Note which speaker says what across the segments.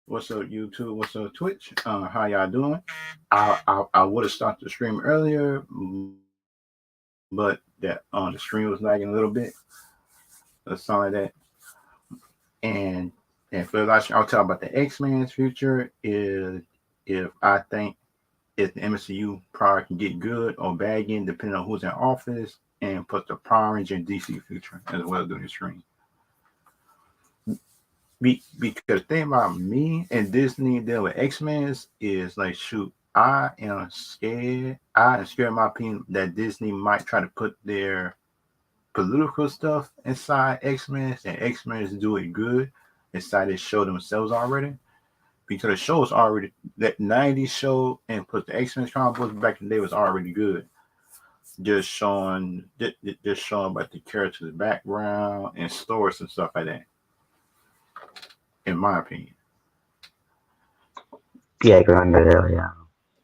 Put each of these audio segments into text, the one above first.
Speaker 1: What's up, YouTube? What's up, Twitch? How y'all doing? I would have started the stream earlier, but that the stream was lagging a little bit, or something like that. And and for last, I'll talk about the X-Men's future is if I think if the MCU probably can get good or bad again, depending on who's in office, and put the Power Ranger and DC future as well during the stream. Because the thing about me and Disney dealing with X-Men's is like, shoot, I am scared. I am scared, in my opinion, that Disney might try to put their political stuff inside X-Men's and X-Men's do it good inside this show themselves already. Because the show is already that 90s show and put the X-Men comic books back in the day was already good. Just showing about the characters' background and stories and stuff like that, in my opinion.
Speaker 2: Yeah, you're under there, yeah.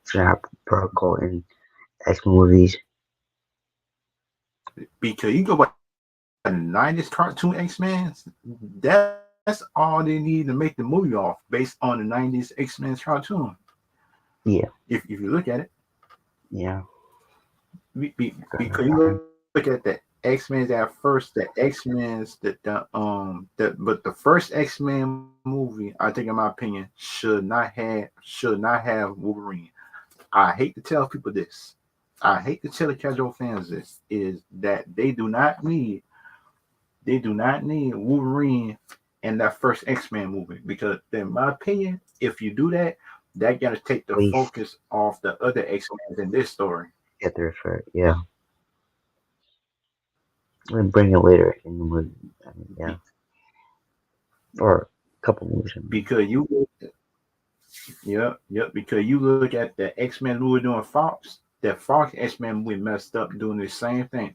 Speaker 2: Snap protocol in X movies.
Speaker 1: Because you go by the 90s cartoon X-Men, that's all they need to make the movie off based on the 90s X-Men cartoon.
Speaker 2: Yeah.
Speaker 1: If you look at it.
Speaker 2: Yeah.
Speaker 1: Because you look at the X-Men's at first, the X-Men's but the first X-Men movie, I think in my opinion, should not have Wolverine. I hate to tell people this. I hate to tell the casual fans this is that they do not need Wolverine in that first X-Men movie, because in my opinion, if you do that, that gotta take the
Speaker 2: Please
Speaker 1: focus off the other X-Men in this story.
Speaker 2: get there for yeah. And bring it later in the movie. I mean, yeah. Or a couple movies. I mean.
Speaker 1: Because because you look at the X-Men movie doing Fox, that Fox X-Men movie messed up doing the same thing.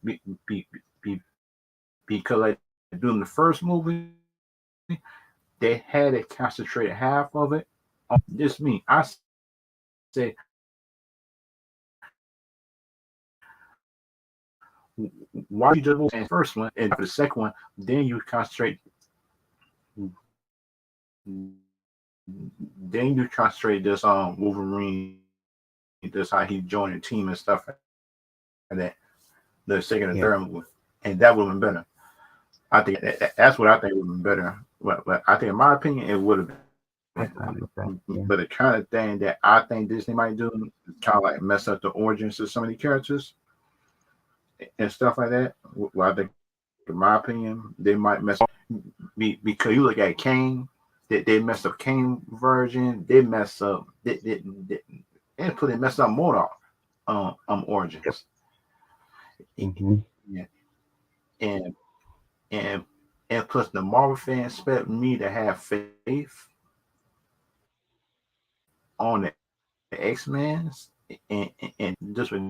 Speaker 1: Because like during the first movie, they had it concentrated half of it on just me. I say, why you just and the first one and for the second one, then you concentrate this Wolverine, that's how he joined the team and stuff like that. The second and third movie. And that would have been better. That's what I think would have been better. But I think in my opinion it would have been.
Speaker 2: I kind of
Speaker 1: But
Speaker 2: that.
Speaker 1: the kind
Speaker 2: Yeah.
Speaker 1: of thing that I think Disney might do is kind of like mess up the origins of some of the characters and stuff like that. Well, I think, in my opinion, they might mess up because you look at Kane, they messed up Kane version. They mess up they put they messed up Modok
Speaker 2: Yep.
Speaker 1: origins.
Speaker 2: Mm-hmm.
Speaker 1: Yeah. And and and plus the Marvel fans expect me to have faith on the X-Men's and just what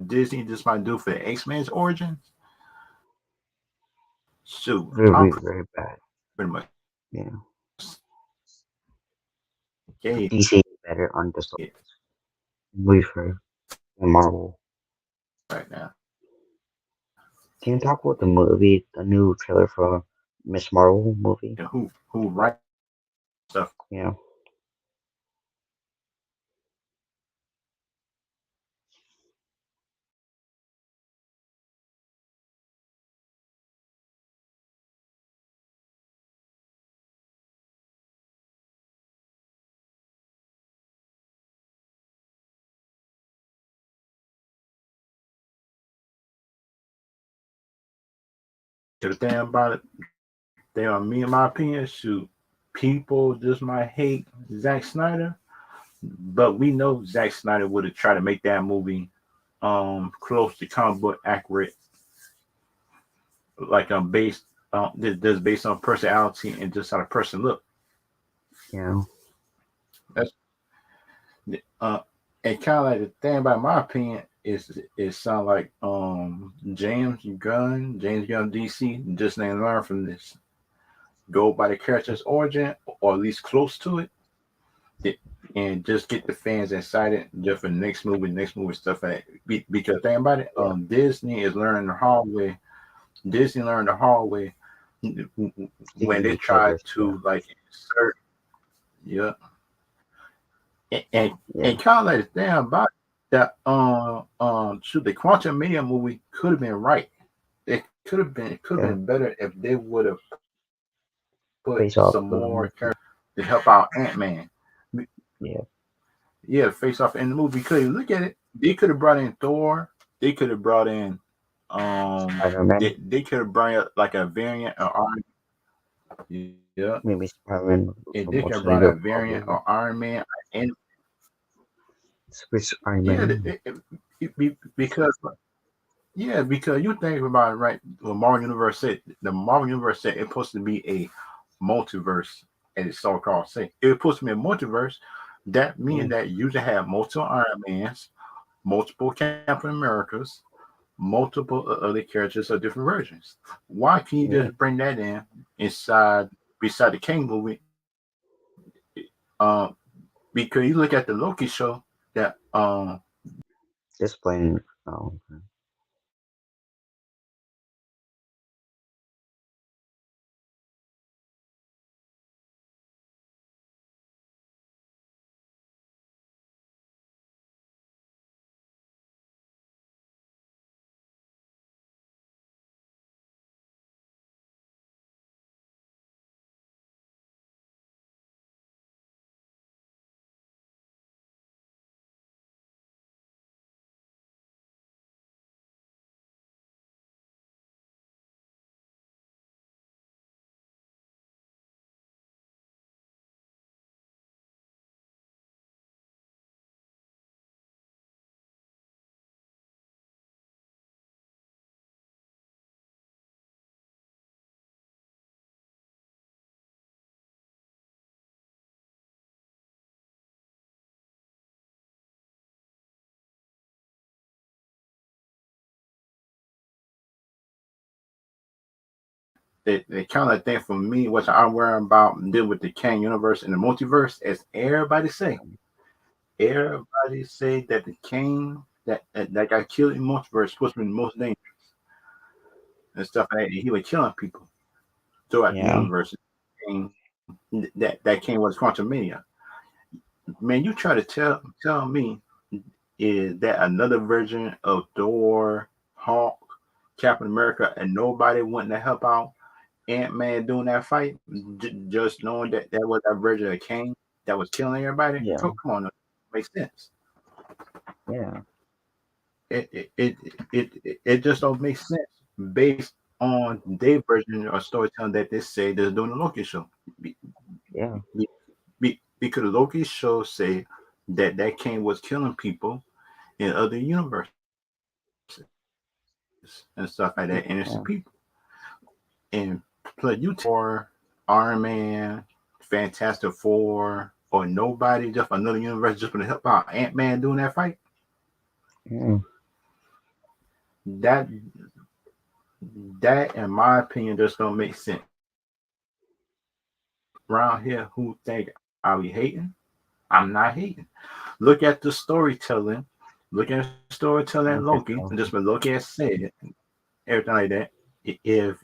Speaker 1: Disney just might do for the X-Men's origins. Shoot, I'm
Speaker 2: Very,
Speaker 1: pretty much
Speaker 2: very bad. Yeah.
Speaker 1: gay
Speaker 2: DC is better on the stories. Movie for Marvel.
Speaker 1: right now.
Speaker 2: Can you talk about the movie, the new trailer for Miss Marvel movie?
Speaker 1: And who writes stuff?
Speaker 2: Yeah.
Speaker 1: To the thing about it, they are me in my opinion. Shoot, people just might hate Zack Snyder, but we know Zack Snyder would have tried to make that movie close to comic book accurate, like based just based on personality and just how the person look.
Speaker 2: Yeah.
Speaker 1: That's uh and kind of like the thing about my opinion is it sound like James Gunn DC just didn't learn from this. Go by the character's origin or at least close to it, and just get the fans excited just for next movie stuff like that. Because think about it,
Speaker 2: Yeah.
Speaker 1: Disney is learning the hard way. Disney learned the hard way when
Speaker 2: Sticking
Speaker 1: they
Speaker 2: to
Speaker 1: tried
Speaker 2: trailers. Yeah.
Speaker 1: to like insert. Yeah, and
Speaker 2: Yeah.
Speaker 1: kind of like the thing about that shoot, the Quantum Mania movie could have been right. It could have been
Speaker 2: Yeah.
Speaker 1: better if they would have put
Speaker 2: Face
Speaker 1: some
Speaker 2: off.
Speaker 1: more characters to help out Ant-Man.
Speaker 2: Yeah.
Speaker 1: Yeah, face off in the movie, because you look at it, they could have brought in Thor. They could have brought in
Speaker 2: Spider-Man.
Speaker 1: they could have brought out like a variant of Iron. Yeah,
Speaker 2: Maybe Spider-Man
Speaker 1: and they
Speaker 2: from
Speaker 1: could have
Speaker 2: what's
Speaker 1: brought a
Speaker 2: leader
Speaker 1: variant of
Speaker 2: probably.
Speaker 1: Iron Man. And
Speaker 2: Switch Iron
Speaker 1: yeah,
Speaker 2: Man.
Speaker 1: because because you think about it, right? The Marvel Universe said it's supposed to be a multiverse, as it's so called. Say it's supposed to be a multiverse. That
Speaker 2: Yeah.
Speaker 1: means that you should have multiple Iron Mans, multiple Captain Americas, multiple other characters of different versions. Why can you
Speaker 2: Yeah.
Speaker 1: just bring that in inside beside the King movie? Because you look at the Loki show that
Speaker 2: Just playing. Oh, okay.
Speaker 1: the kind of thing for me, what I'm worrying about deal with the Kang universe and the multiverse, as everybody say that the Kang that got killed in multiverse is supposed to be the most dangerous and stuff like that. And he was killing people throughout the
Speaker 2: Yeah.
Speaker 1: universe. And that Kang was Quantum Mania. Man, you try to tell me is that another version of Thor, Hulk, Captain America, and nobody wanting to help out Ant-Man doing that fight, just knowing that that was that version of Kang that was killing everybody.
Speaker 2: Yeah.
Speaker 1: Come on, makes sense.
Speaker 2: Yeah.
Speaker 1: It just don't make sense based on their version of storytelling that they say they're doing the Loki show. Be-
Speaker 2: Yeah.
Speaker 1: because the Loki show say that Kang was killing people in other universes and stuff like that, innocent people. And plus, you Thor, Iron Man, Fantastic Four, or nobody, just another universe just going to help out Ant Man doing that fight.
Speaker 2: Yeah.
Speaker 1: That that, in my opinion, just don't make sense. Around here, who think are we hating? I'm not hating. Look at the storytelling. Look at storytelling
Speaker 2: I
Speaker 1: Loki,
Speaker 2: think
Speaker 1: and just
Speaker 2: so.
Speaker 1: what Loki has said, everything like that. If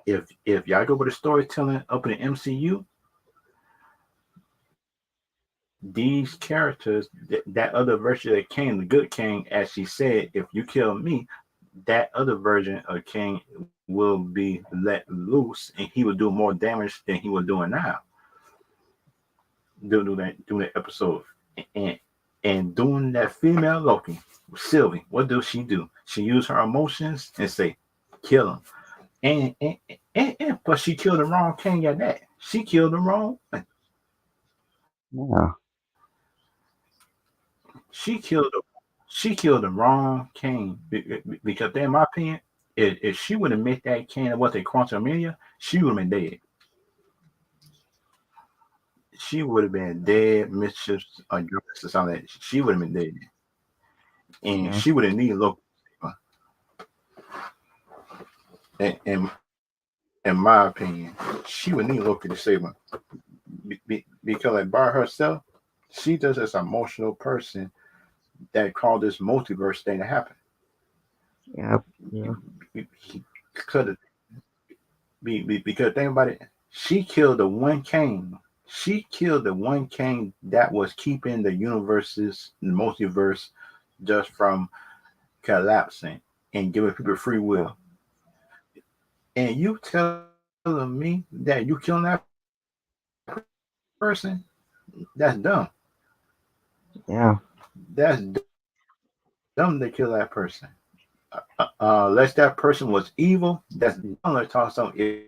Speaker 1: if y'all go with the storytelling up in the MCU, these characters, that other version of King, the good King, as she said, if you kill me, that other version of King will be let loose, and he will do more damage than he was doing now. Do that episode, and doing that female Loki, Sylvie. What does she do? She use her emotions and say, "Kill him." But she killed the wrong King at that. She killed the wrong.
Speaker 2: Yeah.
Speaker 1: She killed the she killed the wrong Kane, because in my opinion, if she would have met that Kane what they Quantum Mania, she would have been dead. She would have been dead, mischief or drugs or something. Like that. She would have been dead, and
Speaker 2: Yeah.
Speaker 1: she would have needed local. In my opinion, she would need Loki to save her, because like by herself, she does this emotional person that called this multiverse thing to happen.
Speaker 2: Yeah. Yeah.
Speaker 1: Because because think about it, she killed the one Kane. She killed the one king that was keeping the multiverse, just from collapsing and giving people free
Speaker 2: Yeah.
Speaker 1: will. And you telling me that you killing that person? That's dumb.
Speaker 2: Yeah.
Speaker 1: That's dumb to kill that person. Unless that person was evil, that's dumb to talk something.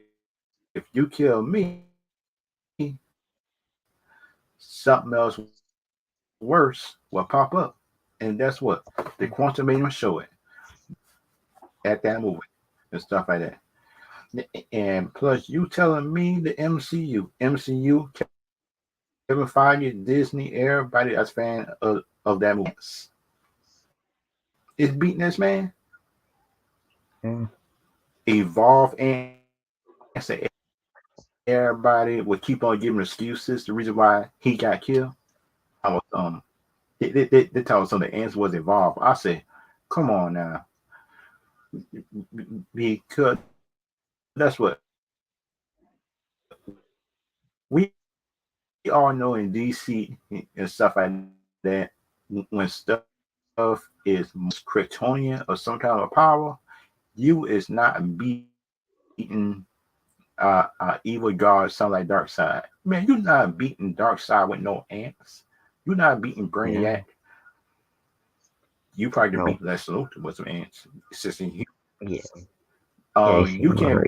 Speaker 1: If you kill me, something else worse will pop up. And that's what the quantum made him show it at that movie and stuff like that. And plus, you telling me the MCU, Kevin Feige, Disney, everybody that's fan of that movie is beating this man.
Speaker 2: Yeah.
Speaker 1: Evolve and everybody would keep on giving excuses. The reason why he got killed, I was they told us some of the answer was evolved. I said, come on now, because that's what we all know in DC and stuff like that. When stuff is Kryptonian or some kind of power, you is not beating evil guards sound like Dark Side. Man, you're not beating Dark Side with no ants. You're not beating Brainiac.
Speaker 2: Yeah.
Speaker 1: You probably can
Speaker 2: No.
Speaker 1: beat Lex Luthor with some ants. It's just
Speaker 2: Yeah. Yeah. He's
Speaker 1: you
Speaker 2: seen
Speaker 1: can't
Speaker 2: her.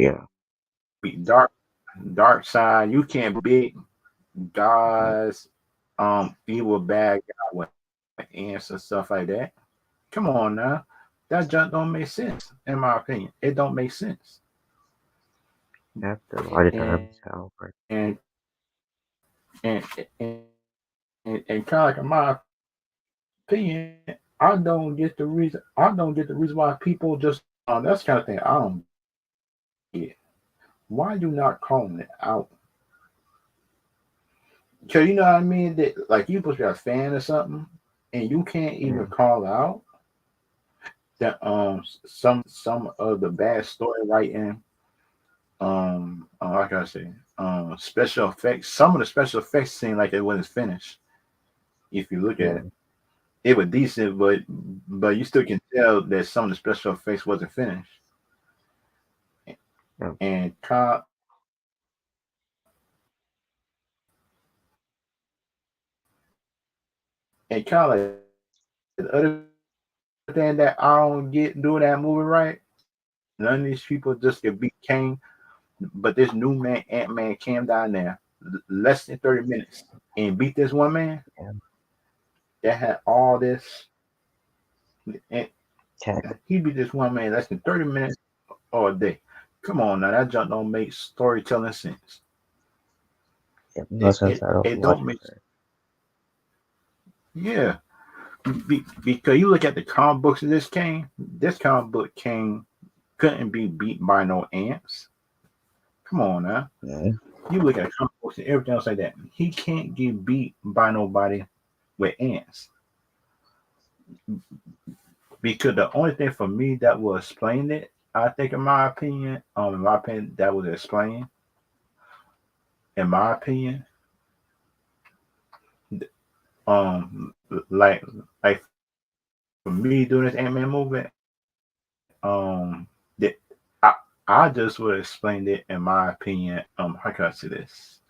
Speaker 1: beat
Speaker 2: Yeah.
Speaker 1: Dark Side. You can't beat
Speaker 2: Yeah.
Speaker 1: God's evil bad guy with ants and stuff like that. Come on now. That junk don't make sense, in my opinion. It don't make sense.
Speaker 2: That's the logic of
Speaker 1: And
Speaker 2: himself. Right.
Speaker 1: and kind of like in my opinion, I don't get the reason why people just that's the kind of thing I don't get. Why you not calling it out? Cause you know what I mean? That like you supposed to be a fan or something, and you can't even
Speaker 2: Yeah.
Speaker 1: call out that some of the bad story writing, like I say, special effects. Some of the special effects seem like it wasn't finished. If you look at
Speaker 2: Yeah.
Speaker 1: it, it was decent, but you still can tell that some of the special effects wasn't finished.
Speaker 2: Yeah.
Speaker 1: And kind like the other thing that I don't get doing that movie right. None of these people just get beat Kane, but this new man Ant Man came down there less than 30 minutes and beat this one man
Speaker 2: Yeah.
Speaker 1: that had all this. And
Speaker 2: Tech.
Speaker 1: he beat this one man less than 30 minutes all day. Come on now, that junk don't make storytelling sense.
Speaker 2: Yeah. No
Speaker 1: It
Speaker 2: sense
Speaker 1: it,
Speaker 2: at all.
Speaker 1: it don't
Speaker 2: Logic.
Speaker 1: make yeah. Because you look at the comic books of this King, this comic book King couldn't be beat by no ants. Come on now.
Speaker 2: Yeah.
Speaker 1: You look at comic books and everything else like that. He can't get beat by nobody with ants. Because the only thing for me that will explain it, I think in my opinion, that was explained. In my opinion, like like for me doing this Ant Man movie, that I just would have explained it in my opinion. How can I say this?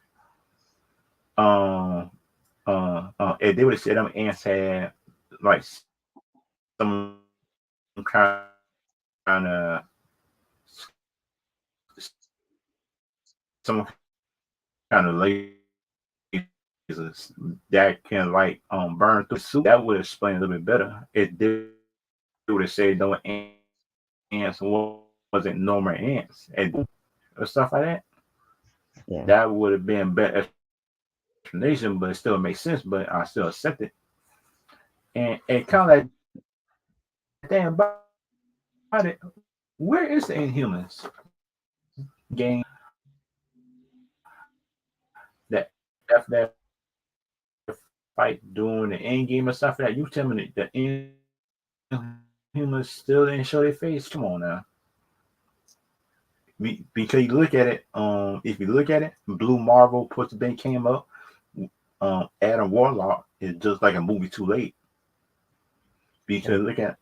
Speaker 1: Um, if they would have said them ants had like some kind of some kind of lasers that can like burn through the suit, that would explain a little bit better. If they would have said no ants wasn't normal ants and or stuff like that, that would
Speaker 2: Yeah.
Speaker 1: have been better explanation, but it still makes sense. But I still accept it. And kind of like that thing about it, where is the Inhumans game that after that fight during the end game and stuff like that? You tell me that the Inhumans still didn't show their face? Come on now. Because you look at it, if you look at it, Blue Marvel supposed to been came up. Adam Warlock is just like a movie too late because look at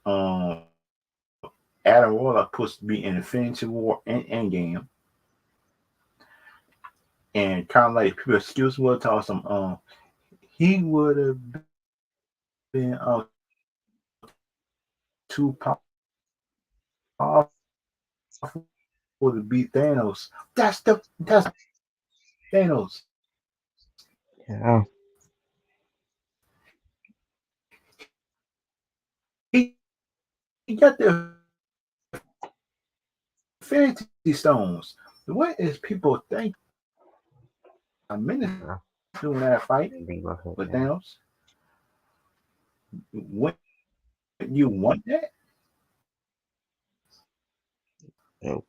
Speaker 1: Adam Warlock supposed to be in Infinity War and Endgame, and kind of like people excuse would tell some he would have been too powerful to beat Thanos. That's Thanos.
Speaker 2: Yeah.
Speaker 1: He got the Infinity Stones. What is people think? A minute
Speaker 2: Yeah.
Speaker 1: doing that fight
Speaker 2: I think about it.
Speaker 1: with
Speaker 2: Yeah.
Speaker 1: Thanos. When you want that,
Speaker 2: Nope.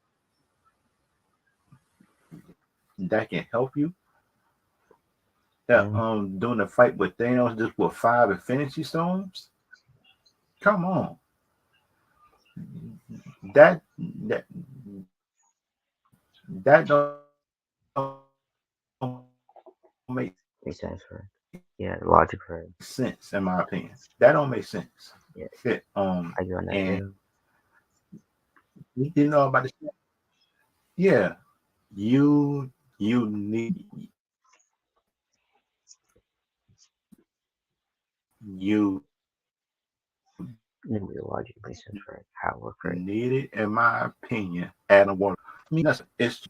Speaker 1: that can help you. That
Speaker 2: Yeah.
Speaker 1: doing a fight with Thanos just with 5 Infinity Stones. Come on, that that don't make
Speaker 2: Makes sense for it.
Speaker 1: sense
Speaker 2: Yeah,
Speaker 1: in
Speaker 2: the
Speaker 1: my
Speaker 2: logic for
Speaker 1: opinion.
Speaker 2: it.
Speaker 1: That don't make sense. It,
Speaker 2: Yeah, I
Speaker 1: and
Speaker 2: agree on that too.
Speaker 1: you know about the yeah, you need you
Speaker 2: And the logic makes sense for it. How it worked for it.
Speaker 1: need it in my opinion. Adam Warlock. I mean, that's it's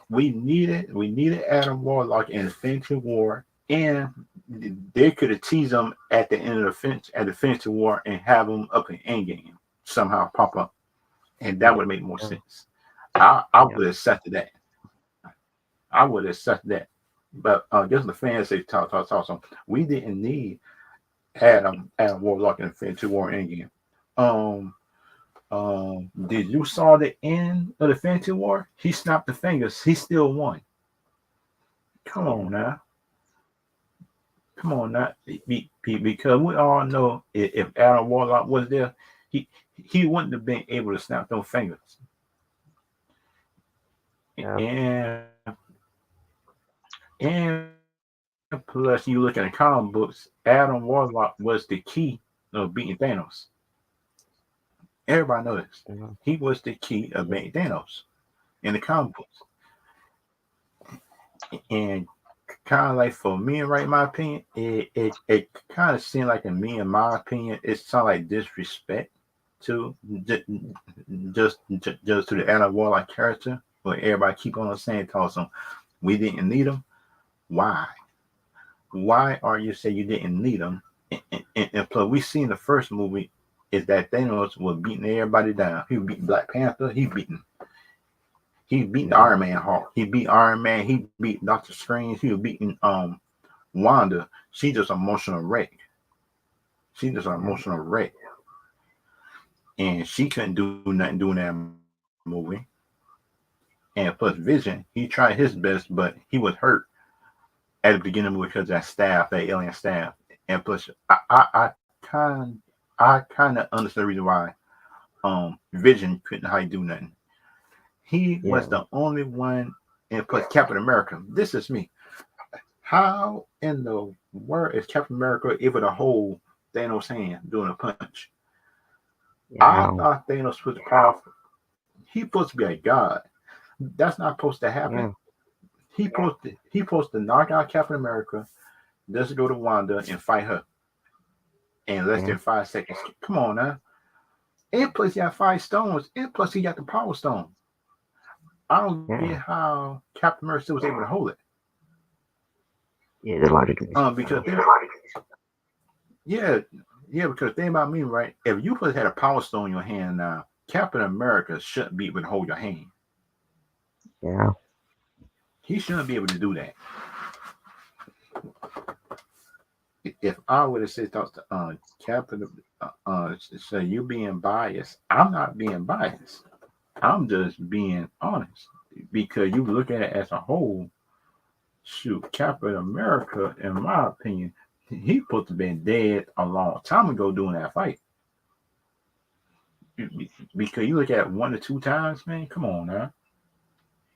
Speaker 1: we needed Adam Warlock in Infinity War, and they could have teased him at the end of the Infinity War and have him up in Endgame somehow pop up, and that
Speaker 2: Yeah.
Speaker 1: would make more
Speaker 2: Yeah.
Speaker 1: sense. I
Speaker 2: Yeah.
Speaker 1: would have accepted that. I would have accepted that. But just the fans say talk. So we didn't need Adam Warlock in Infinity War Endgame. Um, did you saw the end of the Infinity War? He snapped the fingers. He still won. Come
Speaker 2: Yeah.
Speaker 1: on now. Come on, not because we all know if Adam Warlock was there, he he wouldn't have been able to snap those fingers.
Speaker 2: Yeah.
Speaker 1: And plus, you look at the comic books, Adam Warlock was the key of beating Thanos. Everybody knows this.
Speaker 2: Yeah.
Speaker 1: He was the key of beating
Speaker 2: Yeah.
Speaker 1: Thanos in the comic books. And kind of like for me, right, in my opinion, it kind of seemed like in me, in my opinion, it sounded like disrespect to just to the Adam Warlock character, but everybody keep on saying, "Toss him, we didn't need him." Why? Why are you saying you didn't need him? And plus, we seen the first movie is that Thanos was beating everybody down. He was beating Black Panther. He beating
Speaker 2: Yeah.
Speaker 1: Iron Man Hawk. He beat Iron Man. He beat Doctor Strange. He was beating Wanda. She just an emotional wreck. She just an
Speaker 2: Yeah.
Speaker 1: emotional wreck, and she couldn't do nothing doing that movie. And plus, Vision, he tried his best, but he was hurt at the beginning of the movie because of that staff, that alien staff. And plus, I kind of understand the reason why Vision couldn't hardly do nothing. He
Speaker 2: Yeah.
Speaker 1: was the only one, and plus Captain America. This is me. How in the world is Captain America able to hold Thanos' hand doing a punch? I
Speaker 2: Yeah.
Speaker 1: thought Thanos was powerful. He's supposed to be a god. That's not supposed to happen.
Speaker 2: Yeah.
Speaker 1: He supposed to knock out Captain America, just go to Wanda and fight her in less
Speaker 2: Yeah.
Speaker 1: than 5 seconds. Come on now. And plus he got 5 stones. And plus he got the power stone. I don't get
Speaker 2: Yeah.
Speaker 1: how Captain America still was able to hold it.
Speaker 2: Yeah. The logic makes sense
Speaker 1: Because
Speaker 2: now.
Speaker 1: yeah, yeah, because think about me, right? If you had a power stone in your hand now, Captain America shouldn't be able to hold your hand.
Speaker 2: Yeah.
Speaker 1: He shouldn't be able to do that. If I would have said to Captain, say you being biased, I'm not being biased. I'm just being honest because you look at it as a whole. Shoot, Captain America, in my opinion, he supposed to been dead a long time ago doing that fight. Because you look at it 1 or 2 times, man. Come on now,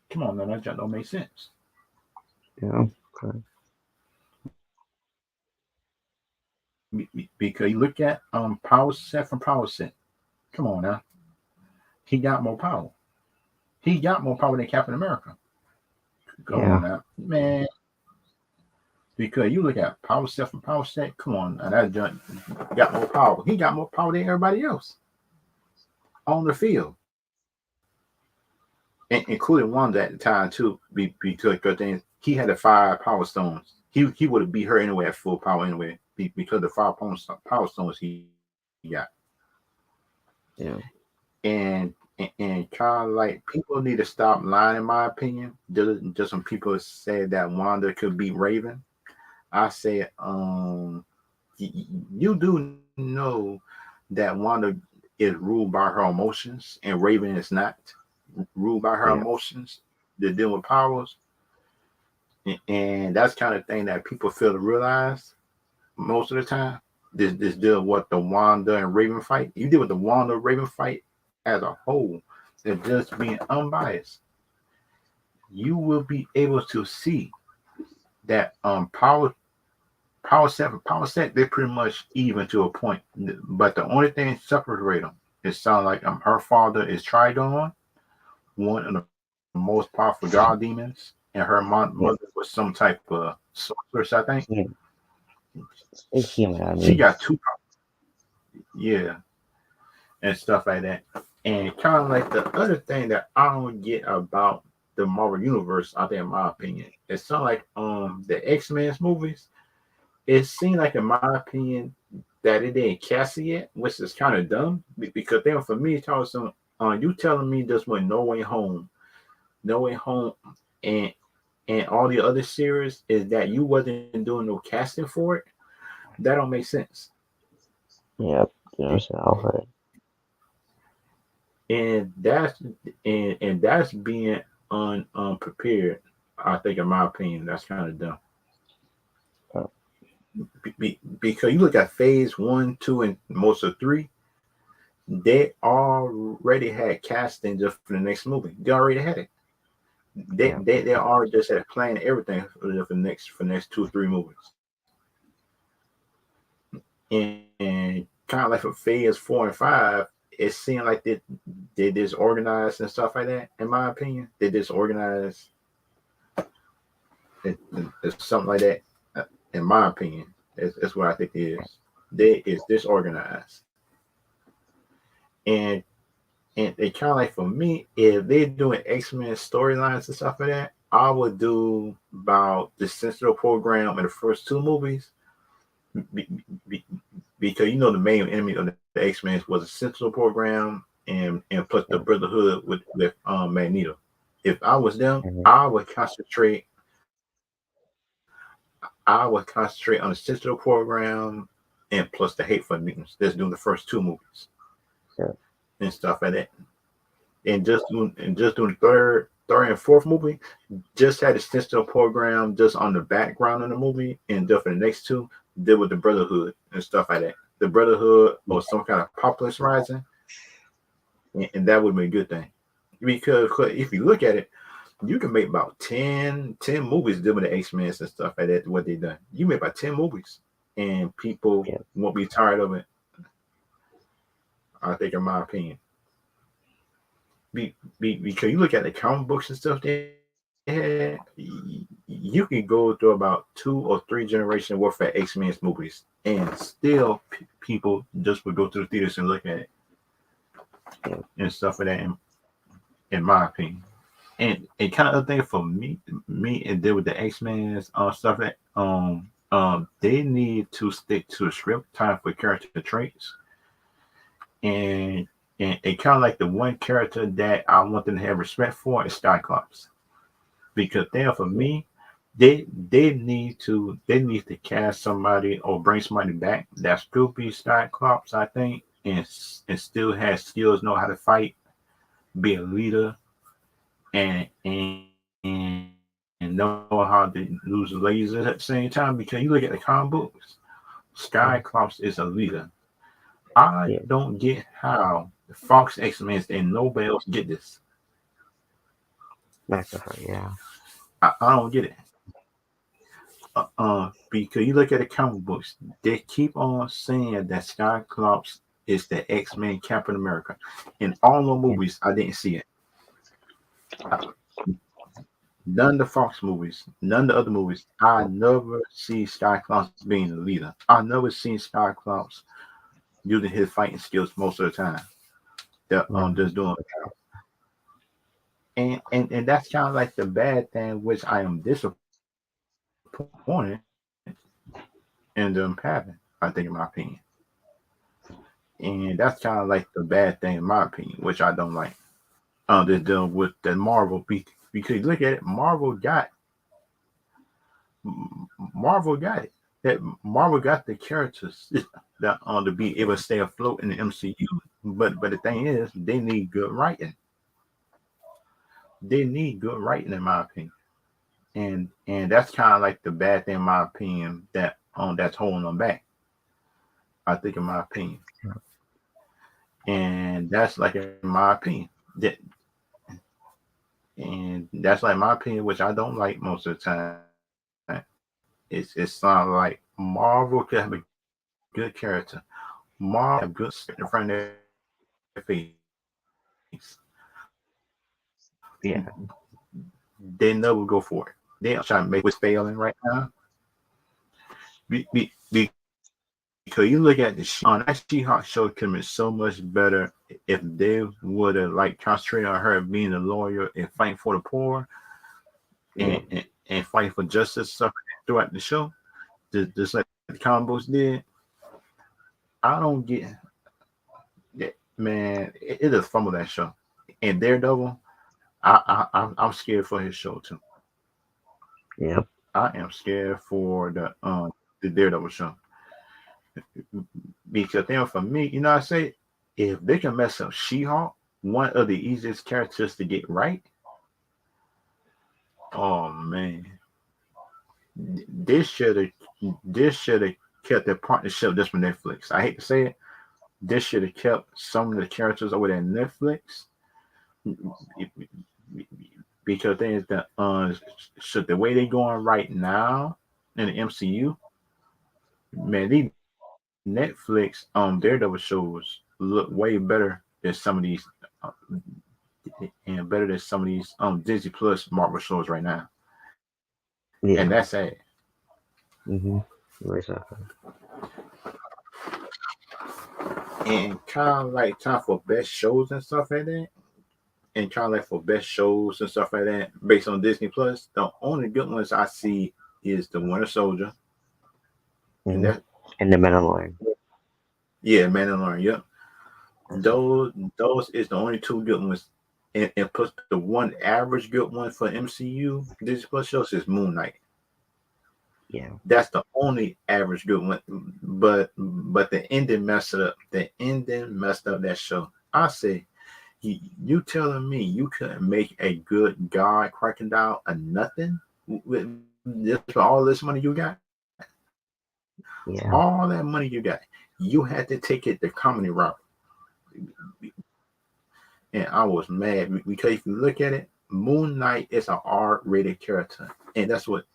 Speaker 1: that just don't make sense.
Speaker 2: Yeah. Okay.
Speaker 1: because you look at Power Set from Power Set. Come on now, he got more power. He got more power than Captain America. Come on
Speaker 2: Yeah.
Speaker 1: now, man. Because you look at Power Set from Power Set. Come on, and that junk got more power. He got more power than everybody else on the field, including Wanda at the time too. Because he had the 5 Power Stones. He would have beat her anyway at full power anyway. Because the 5 Power Stones he got.
Speaker 2: Yeah.
Speaker 1: And kind of like people need to stop lying, in my opinion. Just when people say that Wanda could beat Raven, I say, you do know that Wanda is ruled by her emotions, and Raven is not ruled by her
Speaker 2: Yeah.
Speaker 1: emotions. They're dealing with powers, and that's kind of thing that people fail to realize most of the time. This deal with the Wanda and Raven fight. You deal with the Wanda Raven fight as a whole, and just being unbiased, you will be able to see that power set they're pretty much even to a point. But the only thing separate them it sounds like her father is Tridon, one of the most powerful god demons, and her mother
Speaker 2: Yeah.
Speaker 1: was some type of sorceress, I think.
Speaker 2: Human. It's human, I
Speaker 1: She
Speaker 2: mean.
Speaker 1: got two, yeah, and stuff like that. And kind of like the other thing that I don't get about the Marvel universe, I think, in my opinion, it sounds like the X-Men movies. It seemed like, in my opinion, that it didn't cast it yet, which is kind of dumb because then for me, you telling me this went No Way Home, and all the other series is that you wasn't doing no casting for it. That don't make sense.
Speaker 2: Yeah. You know, so I'll say.
Speaker 1: And that's being unprepared. I think, in my opinion, that's kind of dumb.
Speaker 2: Uh,
Speaker 1: Because you look at phase 1, 2, and most of 3, they already had casting just for the next movie. They already had it. They
Speaker 2: yeah.
Speaker 1: they, they already just had planned everything for the next 2 or 3 movies. And kind of like for phase 4 and 5, it seemed like they disorganized and stuff like that. In my opinion, they disorganized. It's something like that. In my opinion, it's what I think it is. They is disorganized, and they kind of like for me, if they're doing X-Men storylines and stuff like that, I would do about the Sentinel program in the first 2 movies, be, be, because the main enemy of the X-Men was a Sentinel program and plus the
Speaker 2: Yeah.
Speaker 1: Brotherhood with Magneto. If I was them,
Speaker 2: Mm-hmm.
Speaker 1: I would concentrate on the Sentinel program and plus the Hate for Mutants. That's doing the first 2 movies
Speaker 2: Yeah.
Speaker 1: and stuff like that. And just doing third and fourth movie, just had a Sentinel program just on the background of the movie, and just for the next 2, deal with the Brotherhood and stuff like that. The Brotherhood
Speaker 2: Yeah.
Speaker 1: or some kind of populace rising, and that would be a good thing. Because if you look at it, you can make about 10 movies dealing with the X-Men and stuff like that. What they done, you make about 10 movies, and people
Speaker 2: Yeah.
Speaker 1: won't be tired of it. I think, in my opinion, because you look at the comic books and stuff they had, you can go through about 2 or 3 generations worth of X-Men movies, and still people just would go to the theaters and look at it
Speaker 2: Yeah.
Speaker 1: and stuff like that. In my opinion, and kind of thing for me and deal with the X-Men stuff that they need to stick to a script time for character traits, and kind of like the one character that I want them to have respect for is Cyclops, because there for
Speaker 2: Yeah.
Speaker 1: me, they need to cast somebody or bring somebody back that still be Cyclops, I think, and still has skills, know how to fight, be a leader, and know how to use lasers at the same time. Because you look at the comic books,
Speaker 2: Yeah.
Speaker 1: Cyclops is a leader. I
Speaker 2: Yeah.
Speaker 1: don't get how the Fox X-Men and nobody else get this.
Speaker 2: Back to her. Yeah.
Speaker 1: I don't get it. Because you look at the comic books, they keep on saying that Cyclops is the X-Men Captain America. In all the
Speaker 2: Yeah.
Speaker 1: movies, I didn't see it. Uh, None of the Fox movies, none of the other movies, I never see Cyclops being the leader. I never seen Cyclops using his fighting skills most of the time. That
Speaker 2: Yeah.
Speaker 1: just doing, and that's kind of like the bad thing, which I am disappointed in them having. I think, in my opinion, and that's kind of like the bad thing, in my opinion, which I don't like. They're dealing with the Marvel because look at it, Marvel got it. That Marvel got the characters that to be able to stay afloat in the MCU. But the thing is, they need good writing. They need good writing, in my opinion. And that's kind of like the bad thing, in my opinion, that that's holding them back. I think, in my opinion, and that's like, in my opinion, that and that's like my opinion, which I don't like most of the time. It sounds like Marvel could have a good character. Marvel have good script in front of their face.
Speaker 2: Yeah.
Speaker 1: They never go for it. They are trying to make what's failing right now. Because you look at the that She-Hulk show could have been so much better if they would have like concentrated on her being a lawyer and fighting for the poor
Speaker 2: Yeah.
Speaker 1: and fighting for justice stuff throughout the show, just like the comic books did. I don't get that, man. It is fumble that show. And Daredevil, I'm scared for his show too.
Speaker 2: Yep.
Speaker 1: I am scared for the Daredevil show because then for me, I say if they can mess up She-Hulk, one of the easiest characters to get right. Oh man, this should have this should have kept their partnership just with Netflix. I hate to say it, this should have kept some of the characters over there on Netflix because things that should the way they going right now in the MCU, man, these Netflix Daredevil shows look way better than some of these uh, and better than some of these Disney Plus Marvel shows right now, and that's
Speaker 2: Yeah.
Speaker 1: sad.
Speaker 2: Mhm. Very sad.
Speaker 1: And kind of like time for best shows and stuff like that, and kind of like for best shows and stuff like that based on Disney Plus. The only good ones I see is the Winter Soldier, and
Speaker 2: Mhm.
Speaker 1: that
Speaker 2: And the Mandalorian.
Speaker 1: yeah, Mandalorian. Yep,
Speaker 2: That's it.
Speaker 1: those is the only two good ones. And plus the one average good one for MCU Disney Plus shows is Moon Knight.
Speaker 2: Yeah.
Speaker 1: That's the only average good one. But the ending messed it up. The ending messed up that show. I say, you telling me you couldn't make a good God crocodile a nothing with just for all this money you got, all
Speaker 2: Yeah.
Speaker 1: that money you got, you had to take it the comedy route, and I was mad because if you look at it, Moon Knight is an R-rated character, and that's what,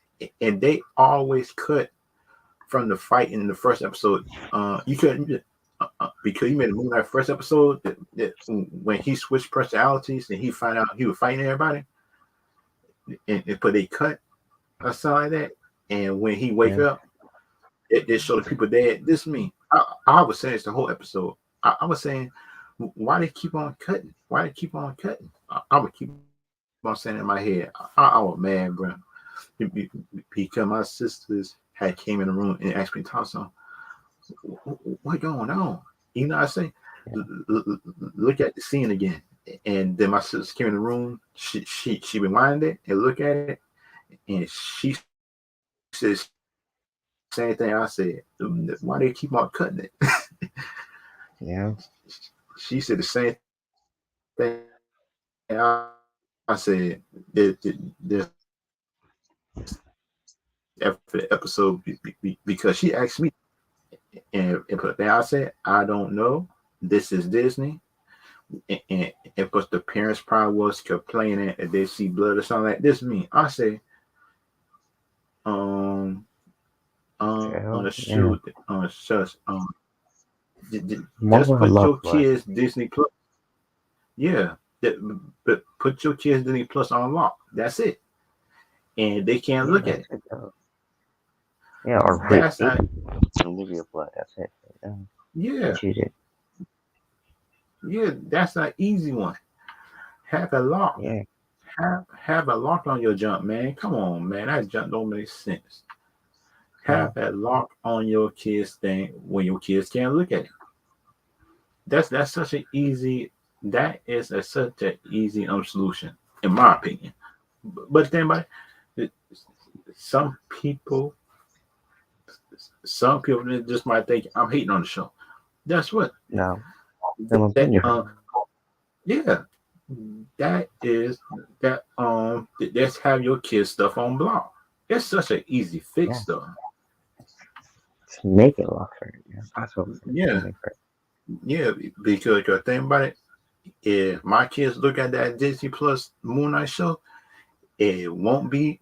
Speaker 1: and they always cut from the fight in the first episode. You couldn't because you made a Moon Knight first episode that when he switched personalities and he found out he was fighting everybody, and put a cut or something like that. And when he wake
Speaker 2: Yeah.
Speaker 1: up, it showed the people dead. This me. I was saying it's the whole episode. I was saying why they keep on cutting? Why they keep on cutting? I would keep on saying in my head. I was mad, bro. Because my sisters had came in the room and asked me to talk some. What going on? You know, I say,
Speaker 2: Yeah.
Speaker 1: look at the scene again. And then my sister came in the room. She rewind it and look at it, and she said the same thing I said. Why they keep on cutting it?
Speaker 2: Yeah.
Speaker 1: She said the same thing I said. This episode because she asked me, and put thing I said, I don't know. This is Disney, and plus the parents probably was complaining if they see blood or something like this. Me, I say, on the
Speaker 2: Yeah.
Speaker 1: show on such just
Speaker 2: Marvel had
Speaker 1: put
Speaker 2: lots
Speaker 1: your
Speaker 2: of us.
Speaker 1: kids Disney Plus. Yeah, that, but put your kids Disney Plus on lock. That's it, and they can't
Speaker 2: Yeah,
Speaker 1: look at
Speaker 2: that's
Speaker 1: it.
Speaker 2: it. Yeah, or free
Speaker 1: That's not.
Speaker 2: Olivia Blood. That's it. They
Speaker 1: Yeah,
Speaker 2: choose it.
Speaker 1: yeah, that's an easy one. Have a lock.
Speaker 2: Yeah.
Speaker 1: Have a lock on your junk, man. Come on, man. That junk don't make sense.
Speaker 2: Yeah.
Speaker 1: Have a lock on your kids thing when your kids can't look at it. That's such an easy. That is such an easy solution, in my opinion. But then, but some people, some people just might think I'm hating on the show. That's what
Speaker 2: No. Same
Speaker 1: that
Speaker 2: opinion.
Speaker 1: yeah, that is that let's have your kids stuff on block. It's such an easy
Speaker 2: Yeah.
Speaker 1: fix though.
Speaker 2: Just make it lock for it. Yeah. Password for it.
Speaker 1: Yeah,
Speaker 2: Something for it.
Speaker 1: yeah, because think about it. If my kids look at that Disney Plus Moon Knight show, it won't be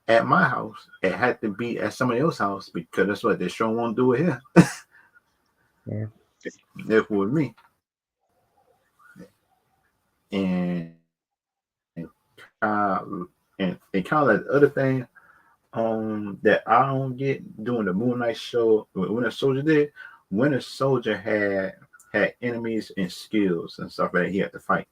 Speaker 1: at my house. It had to be at somebody else's house because that's what they sure won't do it here.
Speaker 2: Yeah.
Speaker 1: Therefore, with me and and kind of like the other thing that I don't get doing the Moon Knight show when Winter Soldier did. Winter Soldier had enemies and skills and stuff that he had to fight.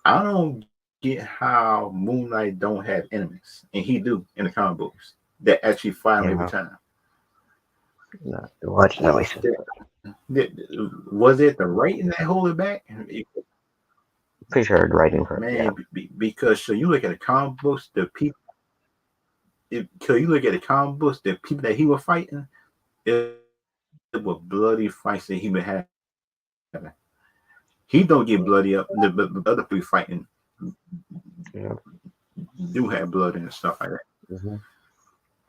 Speaker 1: I don't get how Moon Knight don't have enemies, and he do in the comic books that actually fight him every
Speaker 2: Yeah.
Speaker 1: time.
Speaker 2: No. Watch that way.
Speaker 1: Was it the writing that hold it back?
Speaker 2: Pretty sure it's writing for it. Yeah.
Speaker 1: Man, because so you look at the comic books, so you look at the comic books, the people that he was fighting, it was bloody fights that he been having. He don't get bloody up, but other people fighting
Speaker 2: Yeah.
Speaker 1: do have blood and stuff like that.
Speaker 2: Mm-hmm.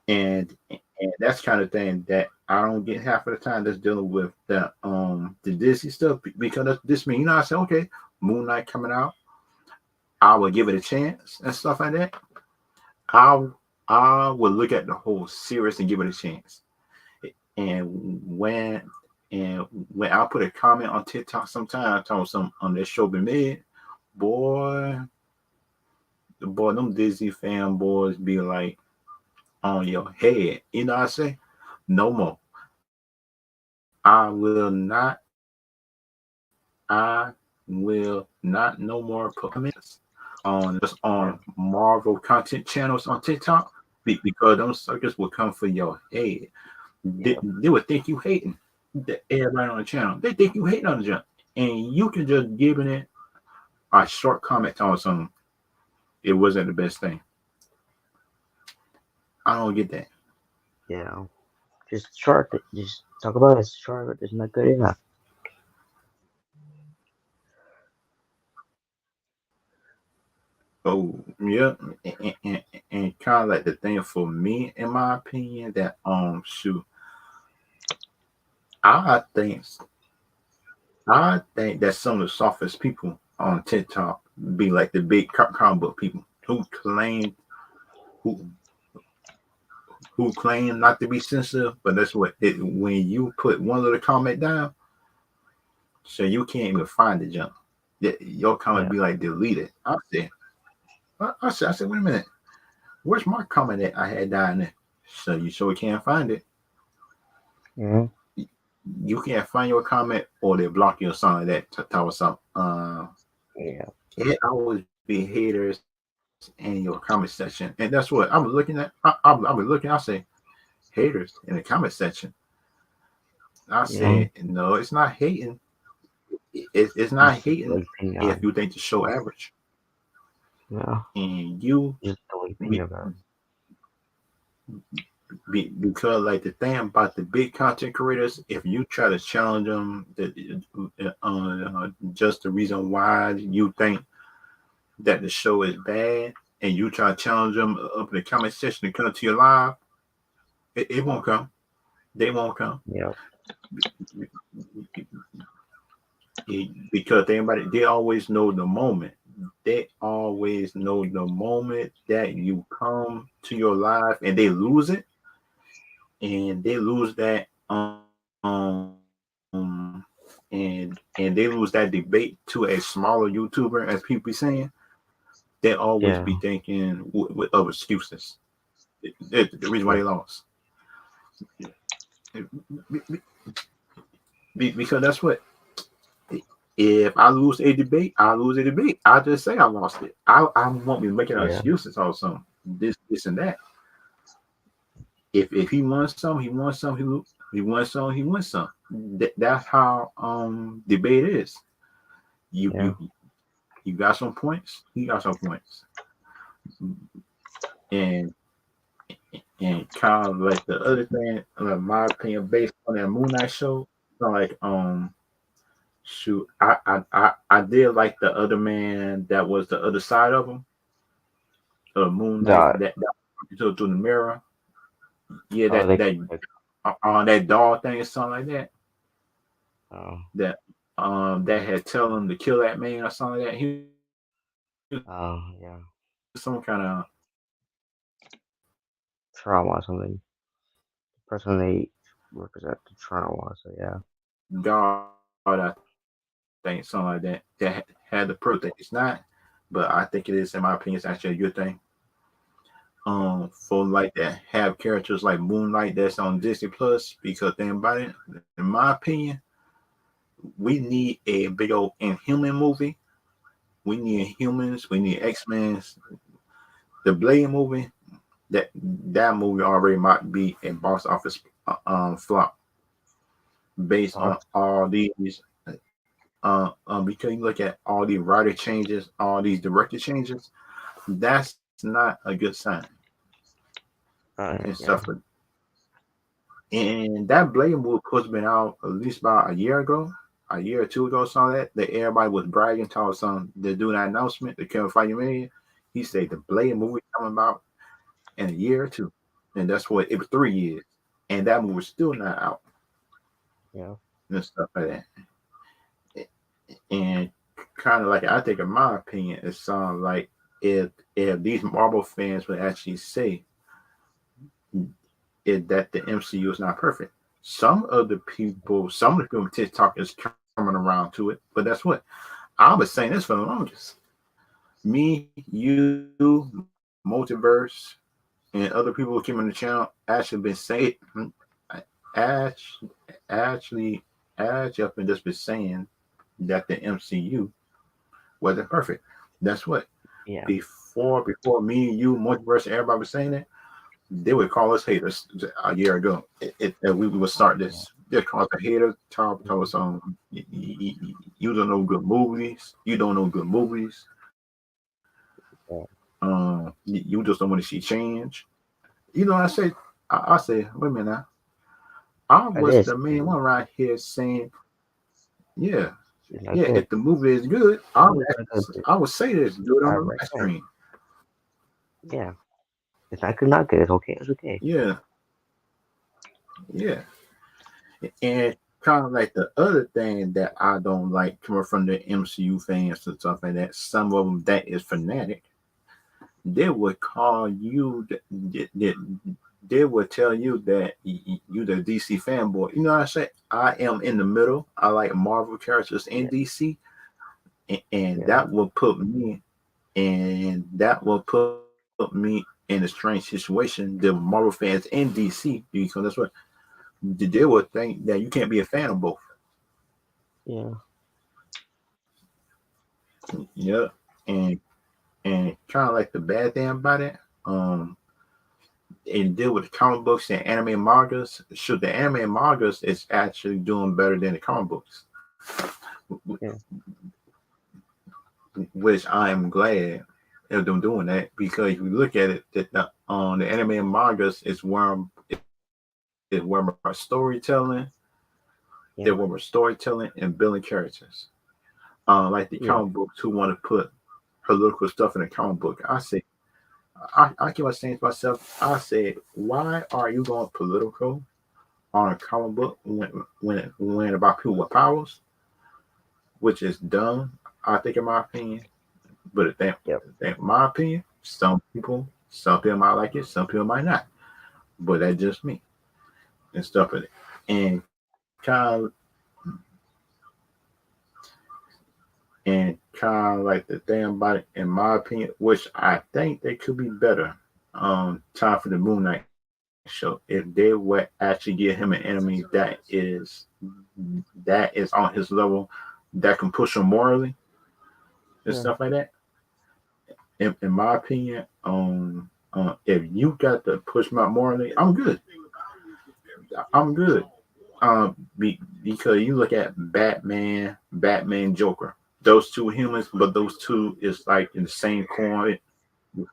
Speaker 1: And that's kind of thing that I don't get half of the time that's dealing with the Disney stuff because this mean I say okay, Moon Knight coming out, I will give it a chance and stuff like that. I I would look at the whole series and give it a chance. And when and when I put a comment on TikTok sometime talking some on this show been made, boy, them Disney fanboys be like on your head. You know what I say? No more. I will not. I will not no more put comments on Marvel content channels on TikTok because those suckers will come for your head.
Speaker 2: Yeah.
Speaker 1: They would think you hating everybody on the channel. They think you hating on the channel, and you can just give it a short comment on something. It wasn't the best thing. I don't get that.
Speaker 2: Yeah. Just short. Just talk about it. Short. It's not good enough.
Speaker 1: Oh yeah, and kind of like the thing for me, in my opinion, that shoot, I think I think that some of the softest people on TikTok be like the big comic book people who who claim not to be sensitive, but that's what it when you put one little comment down, so you can't even find the junk. Your comment
Speaker 2: Yeah.
Speaker 1: be like deleted. I said, wait a minute, where's my comment that I had down there? So you sure can't find it.
Speaker 2: Yeah.
Speaker 1: You can't find your comment, or they block you or something like that. Talk about something.
Speaker 2: Yeah.
Speaker 1: It always be haters in your comment section, and that's what I was looking at. I was looking. I say haters in the comment section. I said
Speaker 2: Yeah.
Speaker 1: no, it's not hating. It's not
Speaker 2: Just
Speaker 1: hating
Speaker 2: the
Speaker 1: if
Speaker 2: opinion.
Speaker 1: you think the show average,
Speaker 2: Yeah.
Speaker 1: and you
Speaker 2: Just the opinion
Speaker 1: be,
Speaker 2: about
Speaker 1: because like the thing about the big content creators, if you try to challenge them, just the reason why you think that the show is bad, and you try to challenge them up in the comment section to come to your live, it won't come. They won't come
Speaker 2: it. Yeah.
Speaker 1: because they always know the moment. They always know the moment that you come to your live and they lose it, and they lose that and they lose that debate to a smaller YouTuber, as people be saying, they always be
Speaker 2: Yeah.
Speaker 1: thinking with other excuses. The reason why they
Speaker 2: Yeah.
Speaker 1: lost. Because that's what, if I lose a debate, I lose a debate. I just say I lost it. I won't be making
Speaker 2: Yeah.
Speaker 1: excuses or something. This and that. If he won some, he won some. He won some, he won some. That's how debate is. You
Speaker 2: Yeah.
Speaker 1: you you got some points. He got some points. And and kind of like the other thing, my opinion, based on that Moon Knight show, like shoot, I did like the other man that was the other side of him, Moon Knight
Speaker 2: The
Speaker 1: that to the mirror. Yeah,
Speaker 2: oh, like
Speaker 1: that doll thing or something like that.
Speaker 2: oh
Speaker 1: That that had tell him to kill that man or something like that. He was some kind of
Speaker 2: yeah, trauma or something. The person they represent the trauma. So yeah.
Speaker 1: God, I think something like that. That had the proof that it's not, but I think it is. In my opinion, it's actually a good thing. For like that have characters like Moonlight that's on Disney Plus, because think about it, in my opinion, we need a big old Inhuman movie. We need Humans. We need X-Men. The Blade movie. That movie already might be a box office flop based
Speaker 2: Oh,
Speaker 1: on all these. Because you look at all the writer changes, all these director changes, that's not a good sign and stuff.
Speaker 2: yeah,
Speaker 1: And that Blade movie was been out at least about a year ago, a year or two ago, saw that everybody was bragging, told some they do that announcement, the Kevin Feige made. He said the Blade movie coming about in a year or two, and that's what it was 3 years, and that movie was still not out
Speaker 2: yeah,
Speaker 1: and stuff like that. And kind of like I think, in my opinion, it sounds like if these Marvel fans would actually say that the MCU is not perfect. Some of the people on TikTok is coming around to it, but that's what I was saying this for the longest. Me, you, Multiverse, and other people who came on the channel actually been saying, actually, actually, actually, up and just been saying that the MCU wasn't perfect. That's what
Speaker 2: yeah,
Speaker 1: before me, you, Multiverse, and everybody was saying that, they would call us haters a year ago. We would start
Speaker 2: yeah,
Speaker 1: this. They'd call us a hater. Tell us, you don't know good movies. You don't know good movies.
Speaker 2: yeah.
Speaker 1: You just don't want to see change. I say, I say, wait a minute now. I
Speaker 2: It
Speaker 1: was
Speaker 2: is.
Speaker 1: the main one right here saying, yeah,
Speaker 2: It's not
Speaker 1: yeah.
Speaker 2: good.
Speaker 1: If the movie is good,
Speaker 2: It's not good.
Speaker 1: I would say this. Do it on the
Speaker 2: Right,
Speaker 1: live
Speaker 2: right.
Speaker 1: stream.
Speaker 2: Yeah. It's not good. Not good. It's okay. It's okay.
Speaker 1: Yeah, yeah. And kind of like the other thing that I don't like coming from the MCU fans and stuff like that, some of them that is fanatic, they would call you, they would tell you that you the DC fanboy. You know what I say? I am in the middle. I like Marvel characters in
Speaker 2: Yeah,
Speaker 1: DC, and
Speaker 2: yeah,
Speaker 1: that will put me in a strange situation. The Marvel fans in DC, because that's what they would think that you can't be a fan of both.
Speaker 2: yeah,
Speaker 1: Yeah, and kind of like the bad thing about it, um, and deal with the comic books and anime and mangas. Should the anime and mangas is actually doing better than the comic books,
Speaker 2: yeah,
Speaker 1: which I am glad of them doing that, because if you look at it, that the anime and mangas is where my storytelling, they're where
Speaker 2: yeah,
Speaker 1: my storytelling and building characters. Like the
Speaker 2: yeah,
Speaker 1: comic books who want to put political stuff in a comic book. I keep on saying to myself, I said, why are you going political on a comic book when about people with powers, which is dumb, I think, in my opinion. But
Speaker 2: yep,
Speaker 1: in my opinion, some people might like it, some people might not. But that's just me. and stuff like that. And kind of like the thing about it, in my opinion, which I think they could be better. Time for the Moon Knight show. If they would actually give him an enemy that is on his level, that can push him morally and
Speaker 2: Yeah.
Speaker 1: stuff like that. In my opinion, if you got to push my morally, I'm good. I'm good. Because you look at Batman, Joker. Those two humans, but those two is like in the same coin,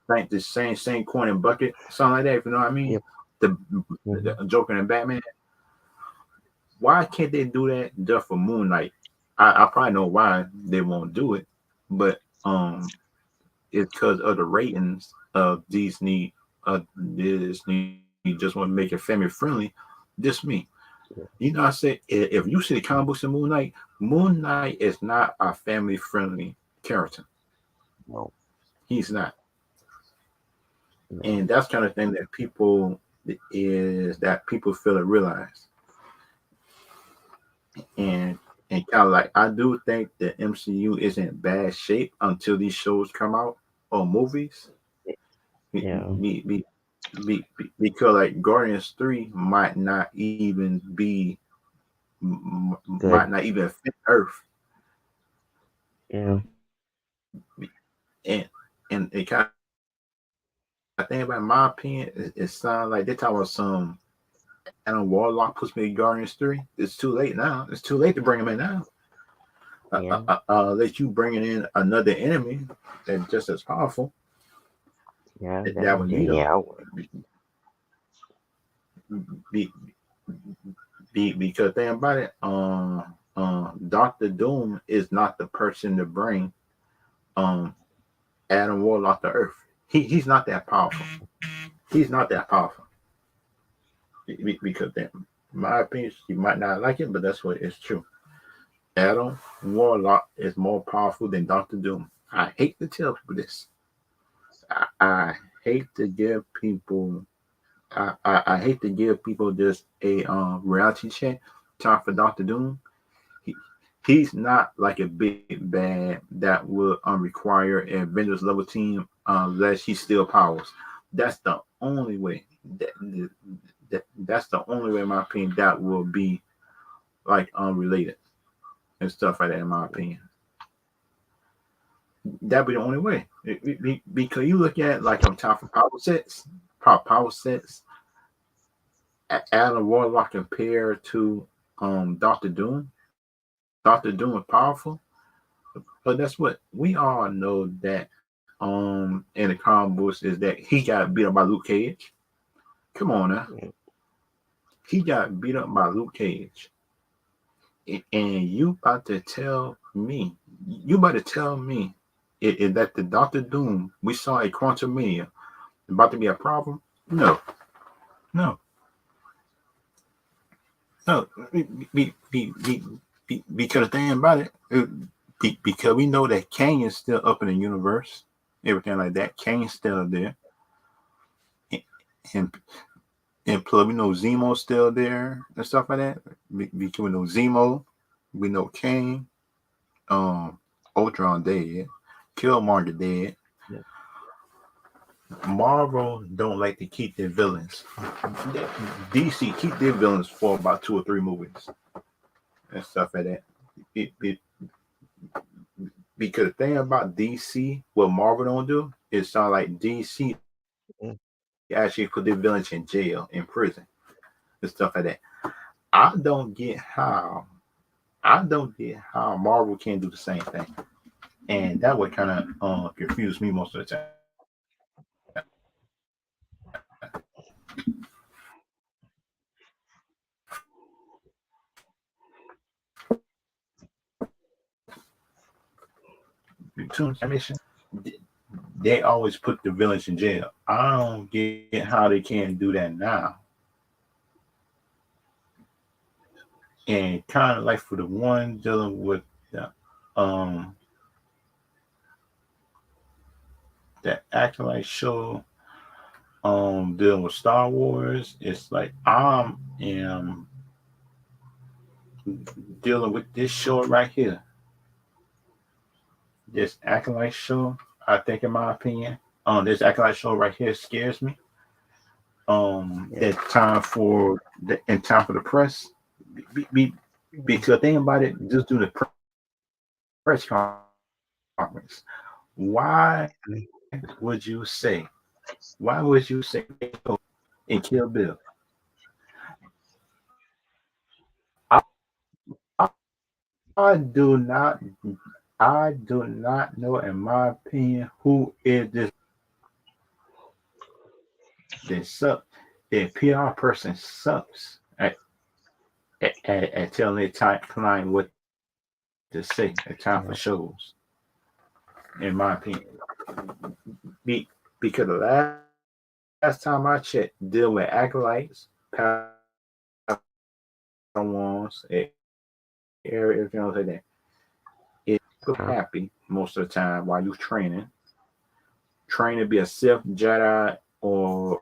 Speaker 1: like the same coin and bucket, something like that. If you know what I mean,
Speaker 2: Yep.
Speaker 1: the,
Speaker 2: Hmm.
Speaker 1: the Joker and Batman. Why can't they do that just for Moon Knight? I probably know why they won't do it, but it's because of the ratings of Disney. Disney just want to make it family friendly. Just me.
Speaker 2: Yeah.
Speaker 1: You know, I said if you see the comic books of Moon Knight is not a family friendly character.
Speaker 2: No.
Speaker 1: He's not,
Speaker 2: No.
Speaker 1: and that's kind of thing that people fail to realize. And kind of like I do think the MCU is in bad shape until these shows come out or movies. Be,
Speaker 2: Yeah.
Speaker 1: be, be, because like Guardians 3 might not even be might
Speaker 2: Good.
Speaker 1: not even fit Earth,
Speaker 2: Yeah.
Speaker 1: and it kind of thing about my opinion, it sounds like they talking about some Adam Warlock puts me in Guardians 3. It's too late now. It's too late to bring him in now.
Speaker 2: Yeah.
Speaker 1: Let you bringing in another enemy that's just as powerful
Speaker 2: Yeah.
Speaker 1: that
Speaker 2: Then,
Speaker 1: we
Speaker 2: then
Speaker 1: need them.
Speaker 2: yeah, I would.
Speaker 1: Be, because think about it, Doctor Doom is not the person to bring um Adam Warlock to Earth. He's not that powerful. He's not that powerful. Because then, in my opinion, you might not like it, but that's what it's true. Adam Warlock is more powerful than Doctor Doom. I hate to tell people this. I hate to give people. I hate to give people just a reality check. Time for Doctor Doom. He, he's not like a big bad that will require an Avengers level team unless he still powers. That's the only way. That's the only way, in my opinion, that will be like unrelated and stuff like that. In my opinion, that'd be the only way. Because you look at like on top of power sets, Adam Warlock compared to Doctor Doom. Doctor Doom is powerful, but that's what we all know that in the comic books is that he got beat up by Luke Cage. Come on now.
Speaker 2: Yeah.
Speaker 1: He got beat up by Luke Cage. And you about to tell me that the Doctor Doom we saw a Quantum Mania about to be a problem? No, no, no. Because the thing about because we know that Kane is still up in the universe, everything like that. Kane's still there, and and plus we know Zemo's still there and stuff like that. Because we know Zemo, we know Kane, um, Ultron dead, Killmonger dead.
Speaker 2: Yeah.
Speaker 1: Marvel don't like to keep their villains. DC keep their villains for about 2 or 3 movies and stuff like that. It, because the thing about DC, what Marvel don't do, it sounds like DC actually put their villains in jail, in prison, and stuff like that. I don't get how Marvel can't do the same thing, and that would kind of confuse me most of the time. They always put the villains in jail. I don't get how they can't do that now. And kind of like for the one dealing with the um that Acolyte show dealing with Star Wars, it's like And dealing with this show right here, this acting like show, I think in my opinion, this acting like show right here scares me.
Speaker 2: Yeah.
Speaker 1: It's time for in time for the press. Be,
Speaker 2: Mm.
Speaker 1: because think about it, just do the press conference. Why would you say? Why would you say and Kill Bill? I do not. I do not know, in my opinion, who is this that sucks. The PR person sucks at telling their client what to say. A time for shows,
Speaker 2: Yeah.
Speaker 1: in my opinion. Be, because the last time I checked, dealing with acolytes, Padawans, everything else like that, is people
Speaker 2: Uh,
Speaker 1: happy most of the time while you train to be a Sith Jedi or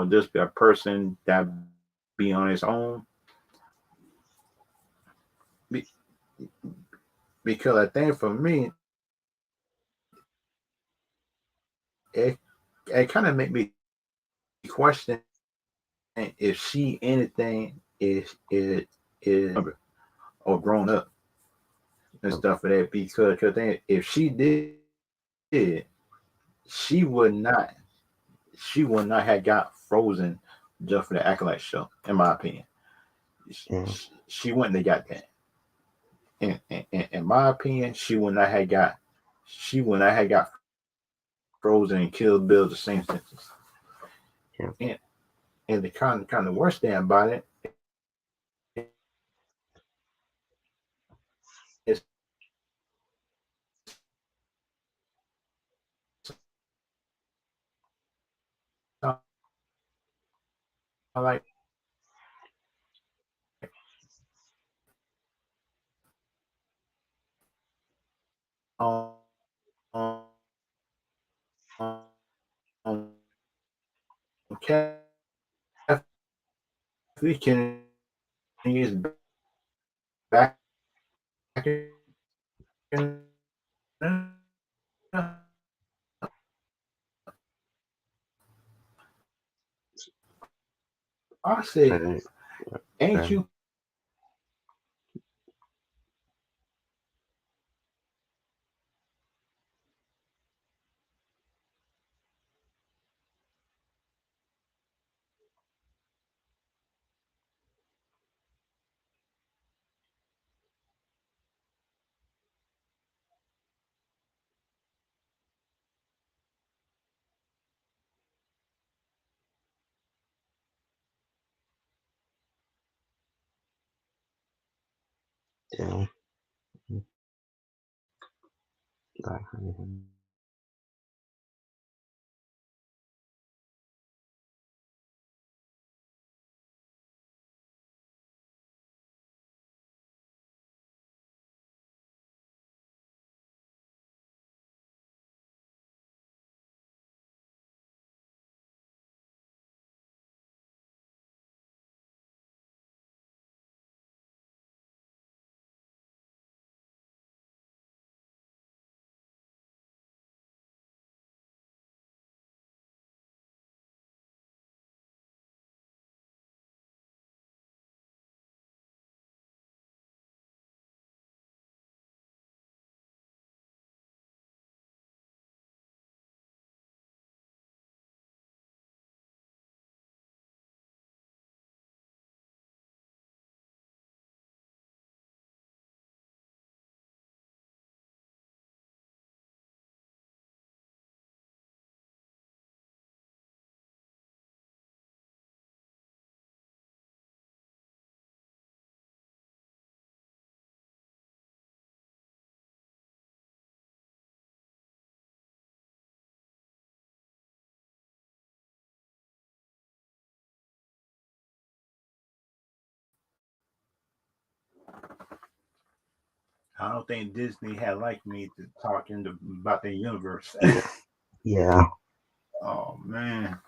Speaker 1: just be a person that be on his own. Be, because I think for me, it it kind of made me question if she anything is or grown up and
Speaker 2: uh,
Speaker 1: stuff for that. Because then if she did, she would not she would not have got frozen just for the acolyte show. In my opinion,
Speaker 2: yeah.
Speaker 1: she wouldn't have got that. In my opinion, she would not have got frozen and killed Bill the same sentence. And
Speaker 2: Yeah.
Speaker 1: and the kind of worst thing about it is like Kathy Kennedy is back I
Speaker 2: So
Speaker 1: said,
Speaker 2: then,
Speaker 1: ain't
Speaker 2: um,
Speaker 1: you
Speaker 2: yeah. Like, mhm.
Speaker 1: I don't think Disney had liked me to talk about their universe.
Speaker 2: Yeah. Yeah.
Speaker 1: Oh man.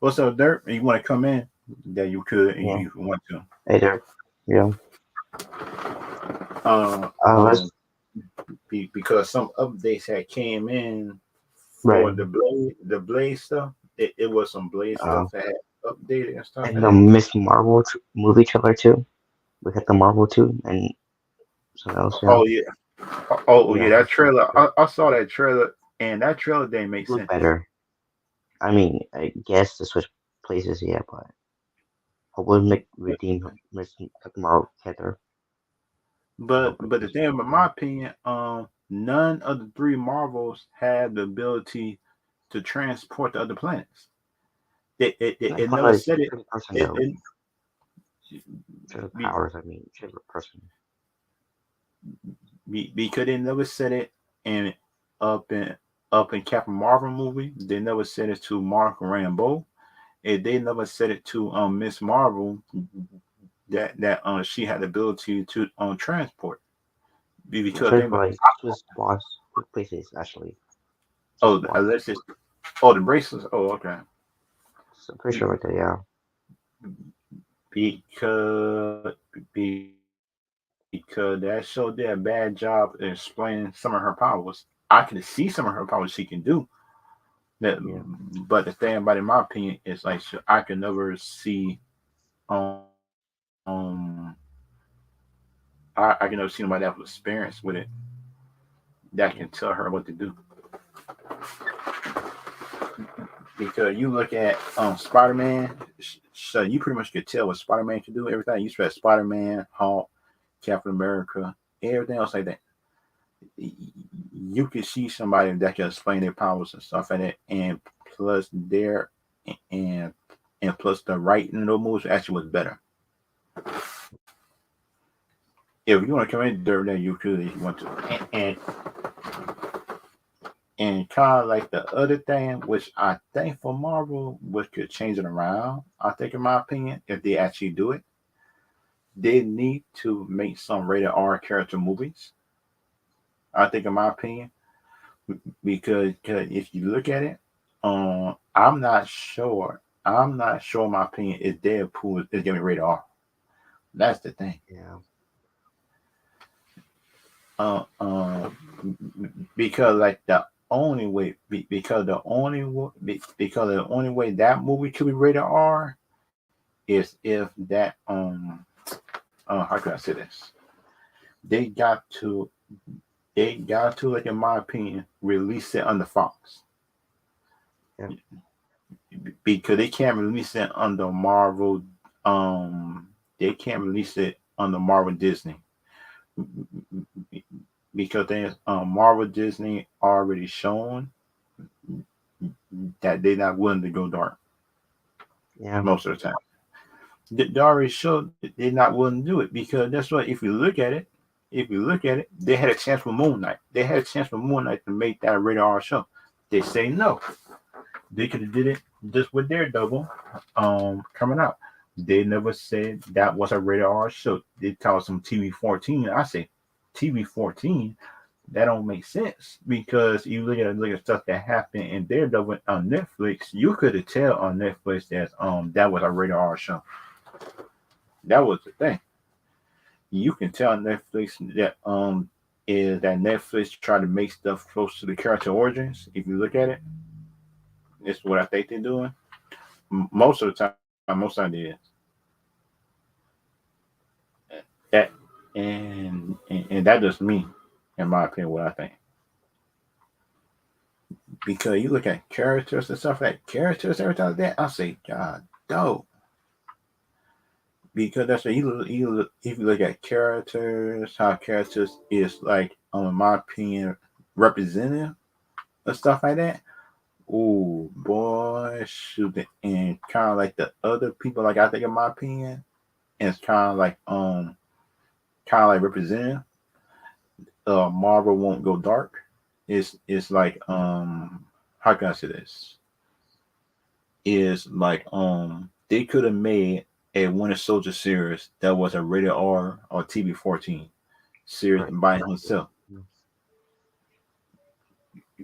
Speaker 1: What's up, Dirt? You want to come in? That you could,
Speaker 2: Yeah.
Speaker 1: if you want to.
Speaker 2: Hey there. Yeah.
Speaker 1: Uh,
Speaker 2: Let's
Speaker 1: um, because some updates had came in for
Speaker 2: right.
Speaker 1: the Blade stuff. It was some Blade
Speaker 2: Uh,
Speaker 1: stuff that had updated and stuff
Speaker 2: and
Speaker 1: like
Speaker 2: the
Speaker 1: that.
Speaker 2: Miss Marvel movie trailer too. We got the Marvel too, and something else. Yeah.
Speaker 1: Oh yeah. Oh yeah,
Speaker 2: Yeah.
Speaker 1: that trailer. I saw that trailer, and that trailer didn't make
Speaker 2: Look
Speaker 1: sense.
Speaker 2: better. I mean, I guess to switch places, yeah, but hopefully make redeem Miss Marvel character. I
Speaker 1: But
Speaker 2: hope it
Speaker 1: the
Speaker 2: does.
Speaker 1: thing, in my opinion, none of the three Marvels had the ability to transport to other planets. It
Speaker 2: Like one
Speaker 1: never
Speaker 2: of
Speaker 1: said it.
Speaker 2: favorite person
Speaker 1: It,
Speaker 2: though.
Speaker 1: it
Speaker 2: Favorite
Speaker 1: be,
Speaker 2: powers. I mean, favorite person.
Speaker 1: because they never said it in up in Captain Marvel movie. They never said it to Mark Rambeau. And they never said it to Miss Marvel that she had the ability to transport
Speaker 2: I'm
Speaker 1: because
Speaker 2: sure
Speaker 1: they
Speaker 2: for like Swiss boss quick places actually. Swiss
Speaker 1: oh
Speaker 2: boss.
Speaker 1: let's just oh the bracelets okay
Speaker 2: So I'm pretty sure right there. Yeah.
Speaker 1: because because that show did a bad job explaining some of her powers. I can see some of her powers she can do that,
Speaker 2: Yeah.
Speaker 1: but the thing about it, in my opinion is like I can never see I can never see nobody that have experience with it that
Speaker 2: Yeah.
Speaker 1: can tell her what to do. Because you look at Spider Man, so you pretty much could tell what Spider Man can do. Everything you said, Spider Man, Hulk, Captain America, everything else like that. You could see somebody that can explain their powers and stuff like that, and plus their and and plus the writing in those movies actually was better. If you want to come in there, then you could if you want to, and kind of like the other thing, which I think for Marvel, which could change it around. I think, in my opinion, if they actually do it, they need to make some rated R character movies. I think, in my opinion, because if you look at it, I'm not sure. I'm not sure. In my opinion, is Deadpool is gonna be rated R. That's the thing.
Speaker 2: Yeah.
Speaker 1: Uh, uh, because like the only way, because the only way that movie could be rated R is if that how can I say this? They got to like, in my opinion, release it under Fox
Speaker 2: Yeah.
Speaker 1: because they can't release it under Marvel. They can't release it under Marvel Disney because they Marvel Disney already shown that they're not willing to go dark
Speaker 2: Yeah.
Speaker 1: most of the time. They already showed that they're not willing to do it because that's what if you look at it, they had a chance with Moon Knight. They had a chance with Moon Knight to make that a rated R show. They say no. They could have did it just with Daredevil coming out. They never said that was a rated R show. They called some TV-14. I say TV-14. That don't make sense because you look at stuff that happened in Daredevil on Netflix. You could have tell on Netflix that that was a rated R show. That was the thing. You can tell Netflix that is that Netflix try to make stuff close to the character origins. If you look at it, it's what I think they're doing. Most of the time, most of the time it is that, and that just me, in my opinion, what I think. Because you look at characters and stuff like characters, everything like that, I say, God, dope. Because that's what if you look at characters, how characters is like, in my opinion, representative and stuff like that. Oh boy, shoot! And kind of like the other people, like I think, in my opinion, it's kind of like representative. Marvel won't go dark. It's like how can I say this? Is like they could have made a Winter Soldier series that was a rated R or TV-14 series
Speaker 2: Right.
Speaker 1: by himself.
Speaker 2: Yeah.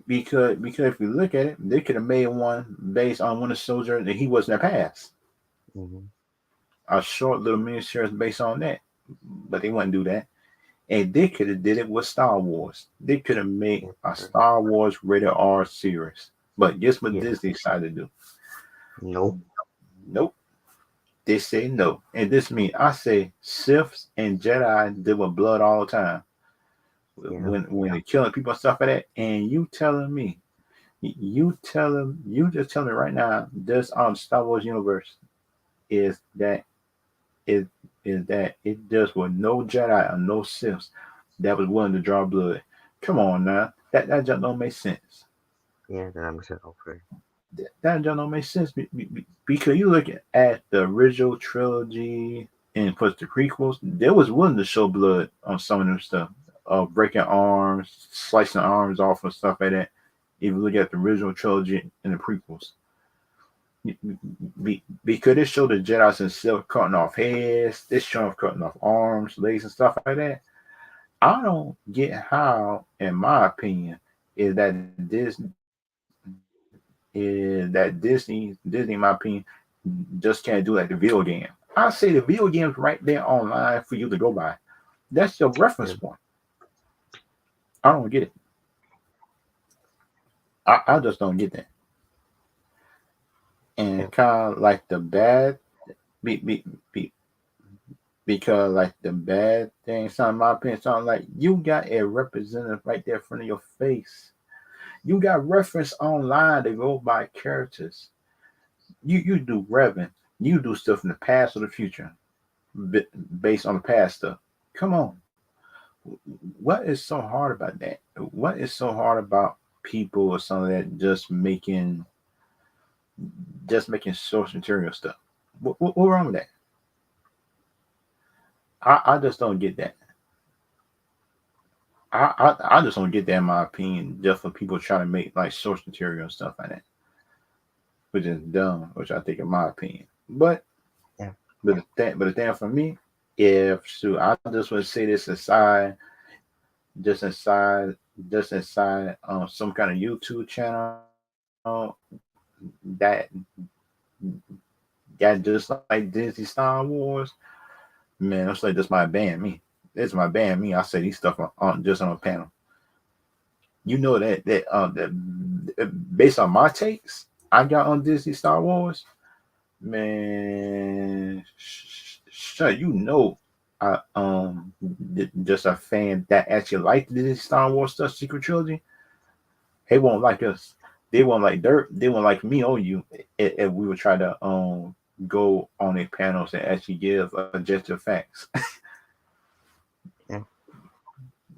Speaker 1: because if you look at it, they could have made one based on when a soldier that he was in the past.
Speaker 2: Mm-hmm.
Speaker 1: A short little miniseries based on that, but they wouldn't do that. And they could have did it with Star Wars. They could have made
Speaker 2: Yes,
Speaker 1: a
Speaker 2: sir.
Speaker 1: Star Wars rated R series. But guess what
Speaker 2: Yeah.
Speaker 1: Disney decided to do?
Speaker 2: Nope.
Speaker 1: Nope. They say no. And this means I say Siths and Jedi deal with blood all the time.
Speaker 2: Yeah.
Speaker 1: When they're killing people and stuff like that. And you telling me, you just telling me right now, this Star Wars universe is that is is that it does with no Jedi or no Siths that was willing to draw blood. Come on now. That just don't make sense.
Speaker 2: Yeah. Then I'm saying okay.
Speaker 1: That just don't make sense because you look at the original trilogy and plus the prequels, they was willing to show blood on some of them stuff, breaking arms, slicing arms off and stuff like that. If you look at the original trilogy and the prequels, because they show the Jedi and Sith cutting off heads, they show them cutting off arms, legs, and stuff like that. I don't get how, in my opinion, is that Disney, in my opinion, just can't do like the video game. I say the video game's right there online for you to go by. That's your reference
Speaker 2: Yeah.
Speaker 1: point. I don't get it. I just don't get that.
Speaker 2: Yeah.
Speaker 1: And kind of like the bad, be, be, be, because like the bad thing, something in my opinion, something like you got a representative right there in front of your face. You got reference online to go by characters. You do Revan. You do stuff in the past or the future based on the past stuff. Come on. What is so hard about that? What is so hard about people or something that just making source material stuff? What wrong with that? I just don't get that. I just don't get that in my opinion. Just for people trying to make like source material and stuff like that, which is dumb. Which I think in my opinion.
Speaker 2: Yeah.
Speaker 1: But the thing for me, if so, I just want to say this aside, just inside, just inside some kind of YouTube channel that just like Disney Star Wars, man, it's like this might ban me. This might ban me. I say these stuff on just on a panel. You know that based on my takes I got on Disney Star Wars, man, shut. I just a fan that actually liked the Star Wars stuff, Secret Trilogy. They won't like us. They won't like dirt. They won't like me or you if we would try to go on their panels and actually give objective facts.
Speaker 2: Yeah.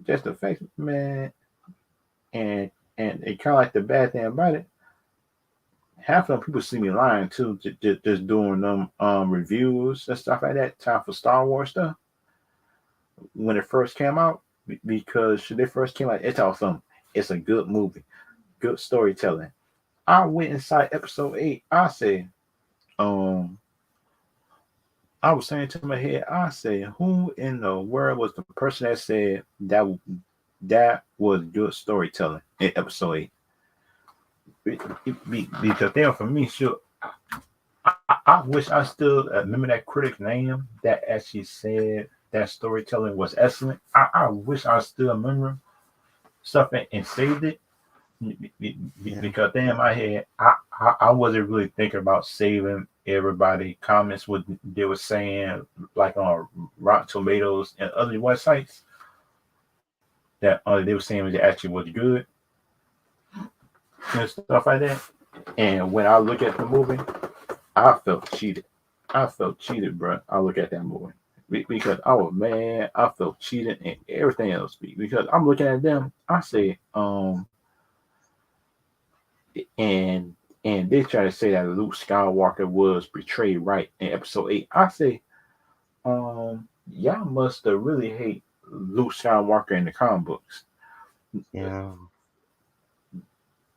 Speaker 1: Just the facts, man. And it kind of like the bad thing about it. Half of them people see me lying too, just doing them reviews and stuff like that. Time for Star Wars stuff when it first came out, because when it first came out, it's awesome. It's a good movie, good storytelling. I went inside episode 8. I said, um, I was saying to my head, I said, who in the world was the person that said that was good storytelling in episode 8? Because then for me, sure, I wish I still remember that critic's name that actually said that storytelling was excellent. I wish I still remember stuff and saved it
Speaker 2: Yeah.
Speaker 1: because then in my head, I wasn't really thinking about saving everybody comments what they were saying, like on Rotten Tomatoes and other websites that they were saying was actually was good and stuff like that. And when I look at the movie, I felt cheated. I felt cheated, bro. I look at that movie because I was mad. I felt cheated and everything else because I'm looking at them. I say, and they try to say that Luke Skywalker was betrayed right in episode 8. I say, y'all must have really hate Luke Skywalker in the comic books.
Speaker 2: Yeah.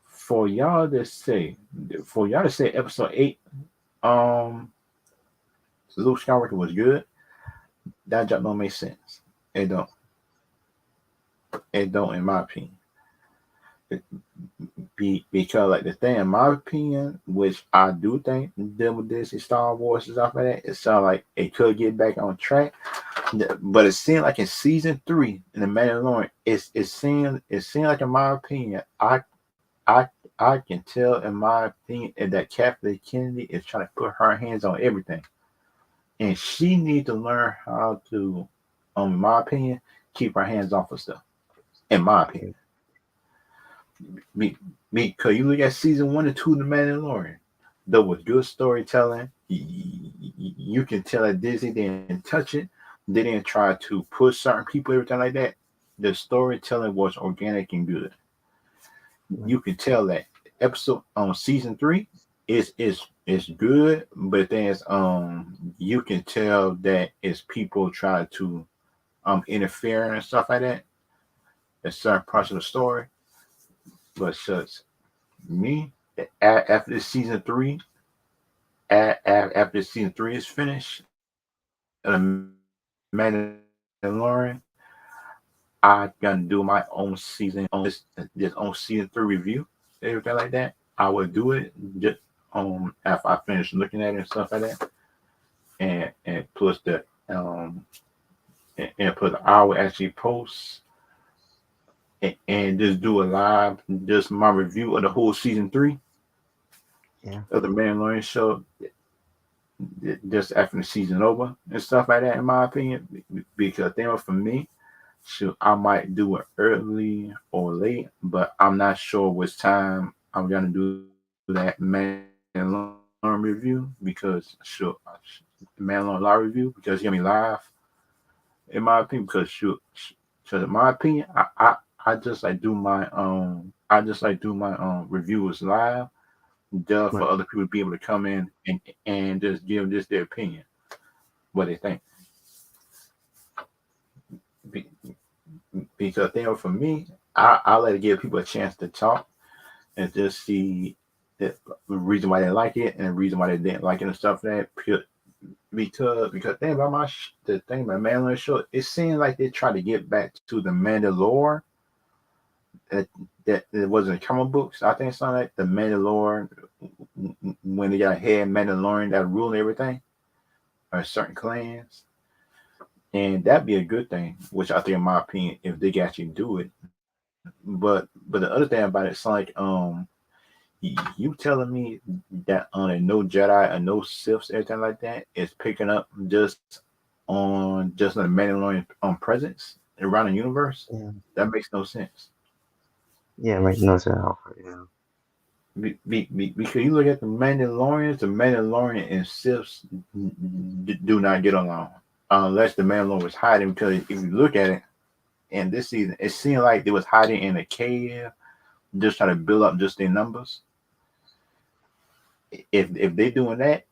Speaker 1: For y'all to say, episode 8, um, Luke Skywalker was good, that just don't make sense. It don't. It don't, in my opinion. Because like the thing, in my opinion, which I do think deal with this in Star Wars and stuff like that, it sounds like it could get back on track. But it seemed like in season three in the Mandalorian, it seemed like in my opinion, I I can tell in my opinion that Kathleen Kennedy is trying to put her hands on everything, and she needs to learn how to, in my opinion, keep her hands off of stuff. In my opinion,
Speaker 2: Yeah.
Speaker 1: me, because you look at season one and two of the Mandalorian, there was good storytelling. You can tell that Disney didn't touch it. They didn't try to push certain people, everything like that. The storytelling was organic and good.
Speaker 2: Right.
Speaker 1: You can tell that episode on season three is good, but then you can tell that it's people trying to interfere and stuff like that in certain
Speaker 2: Right.
Speaker 1: parts of the story. But shucks, me after this season three, after season three is finished, Mandalorian, I gonna do my own season on this on season three review, everything like that. I will do it just after I finish looking at it and stuff like that, and plus the and plus I will actually post and just do a live, just my review of the whole season three
Speaker 2: Yeah.
Speaker 1: of the Mandalorian show, just after the season over and stuff like that. In my opinion, because then for me, shoot, I might do it early or late, but I'm not sure which time I'm gonna do that Mandalorian review because shoot, Mandalorian live review because it's gonna be live. In my opinion, because shoot, in my opinion, I just like do my reviews live, just for
Speaker 2: Right.
Speaker 1: other people to be able to come in and just give just their opinion, what they think. Be- Because then for me, I let it give people a chance to talk and just see the reason why they like it and the reason why they didn't like it and stuff like that. Because the thing about Mandalorian show, it seemed like they tried to get back to the Mandalore that it wasn't comic books. I think something like the Mandalore when they got a head Mandalorian that ruled everything or certain clans. And that'd be a good thing, which I think, in my opinion, if they can actually do it. But the other thing about it, it's like you telling me that on a no Jedi and no Siths, everything like that is picking up just on just the Mandalorian presence around the universe.
Speaker 2: Yeah.
Speaker 1: That makes no sense.
Speaker 2: Yeah. Make no sense. Yeah.
Speaker 1: Because you look at the Mandalorian and Siths do not get along unless the Mandalorian was hiding. Because if you look at it, in this season, it seemed like they was hiding in a cave, just trying to build up just their numbers. If they doing that,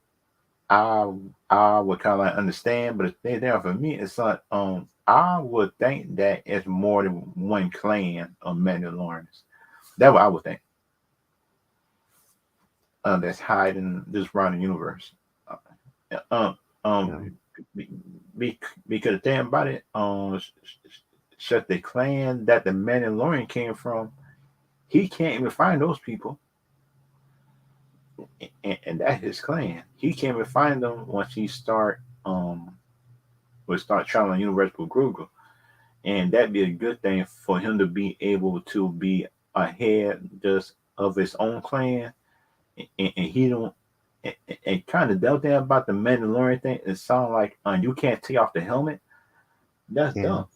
Speaker 1: I I would kind of like understand, but if they there for me, it's like I would think that it's more than one clan of Mandalorians. That's what I would think. That's hiding this around the universe. Uh, um,
Speaker 2: Yeah.
Speaker 1: um, be, because the thing about it, shut the clan that the Mandalorian came from, he can't even find those people, and that's his clan. He can't even find them once he start traveling the universe with Google, and that'd be a good thing for him to be able to be ahead just of his own clan, and he don't. And kind of doubt that about the Mandalorian thing. It sounds like you can't take off the helmet. That's
Speaker 2: Yeah.
Speaker 1: dumb.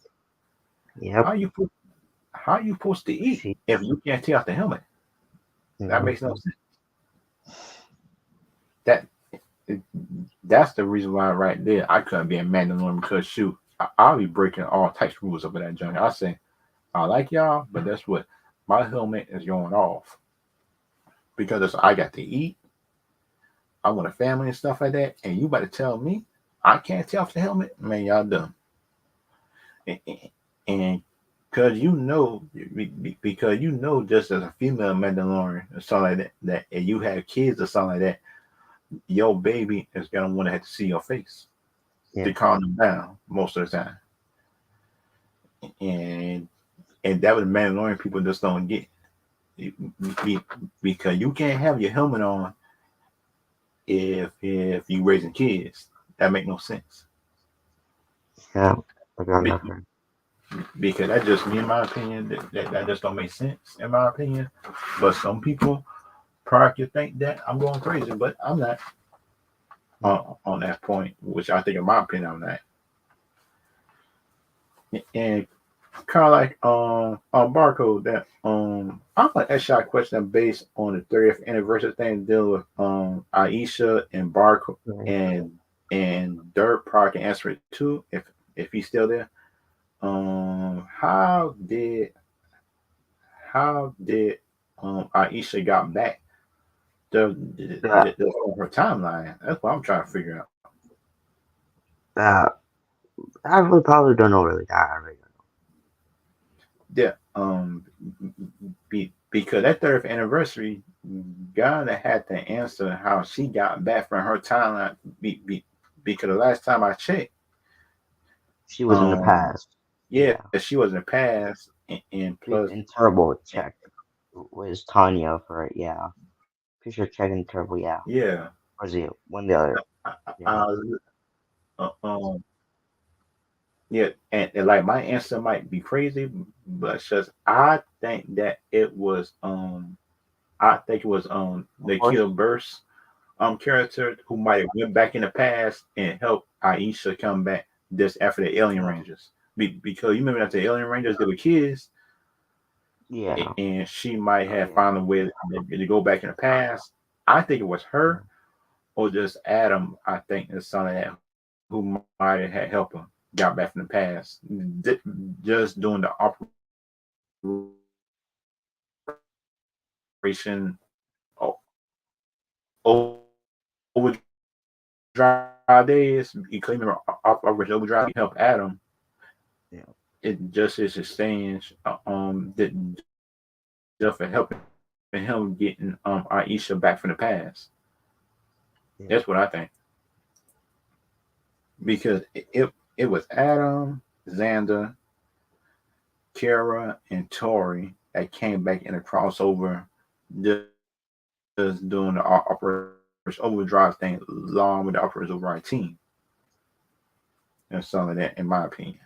Speaker 1: How
Speaker 2: Yep.
Speaker 1: you how you supposed to eat
Speaker 2: See.
Speaker 1: if you can't take off the helmet? That makes no
Speaker 2: Mm-hmm.
Speaker 1: sense. That that's the reason why right there I couldn't be a Mandalorian because shoot, I'll be breaking all types of rules over that journey. I say I like y'all, but that's what my helmet is going off because I got to eat. I want a family and stuff like that, and you about to tell me I can't take off the helmet? Man, y'all dumb. And because just as a female Mandalorian or something like that and you have kids or something like that, your baby is gonna want to have to see your face to
Speaker 2: Yeah.
Speaker 1: calm them down most of the time. And that was Mandalorian people just don't get. Be- because you can't have your helmet on if you raising kids. That make no sense.
Speaker 2: Yeah, like I
Speaker 1: Be-
Speaker 2: got her.
Speaker 1: because that just me in my opinion that just don't make sense in my opinion. But some people probably think that I'm going crazy, but I'm not on that point, which I think in my opinion I'm not. And kind of like barcode that I'm gonna ask you a question based on the 30th anniversary thing dealing with Aisha and barcode
Speaker 2: Right.
Speaker 1: and Dirt probably can answer it too if he's still there. How did Aisha got back
Speaker 2: Yeah,
Speaker 1: her timeline? That's what I'm trying to figure out.
Speaker 2: uh, I really probably don't know really that. I really don't
Speaker 1: Yeah, because that 30th anniversary, Ghana had to answer how she got back from her timeline. Because the last time I checked,
Speaker 2: She was in the
Speaker 1: um,
Speaker 2: past.
Speaker 1: yeah,
Speaker 2: Yeah.
Speaker 1: she was in the past, and plus,
Speaker 2: And Turbo checked was Tanya for it. Yeah. Pretty sure checking Turbo. Yeah.
Speaker 1: yeah,
Speaker 2: Or is it one of the other? Yeah.
Speaker 1: I, uh, um, yeah, and like my answer might be crazy, but it's just I think it was
Speaker 2: Of course.
Speaker 1: Nikhil Burst character who might have went back in the past and helped Aisha come back just after the Alien
Speaker 2: Yeah.
Speaker 1: Rangers. Because you remember after the Alien Rangers they were kids,
Speaker 2: Yeah.
Speaker 1: and she might
Speaker 2: Oh
Speaker 1: have
Speaker 2: yeah.
Speaker 1: found a way to go back in the past. I think it was
Speaker 2: Yeah.
Speaker 1: her or just Adam. I think the son of that who might have had helped him got back from the past, just doing the operation overdrive days. You claim operation overdrive help Adam.
Speaker 2: Yeah.
Speaker 1: It just is exchange that just for helping him getting Aisha back from the past. That's what
Speaker 2: Yeah.
Speaker 1: I think. Because it was Adam, Xander, Kara, and Tori that came back in a crossover just doing the Operation Overdrive thing along with the Operation Override team and some of that in my opinion.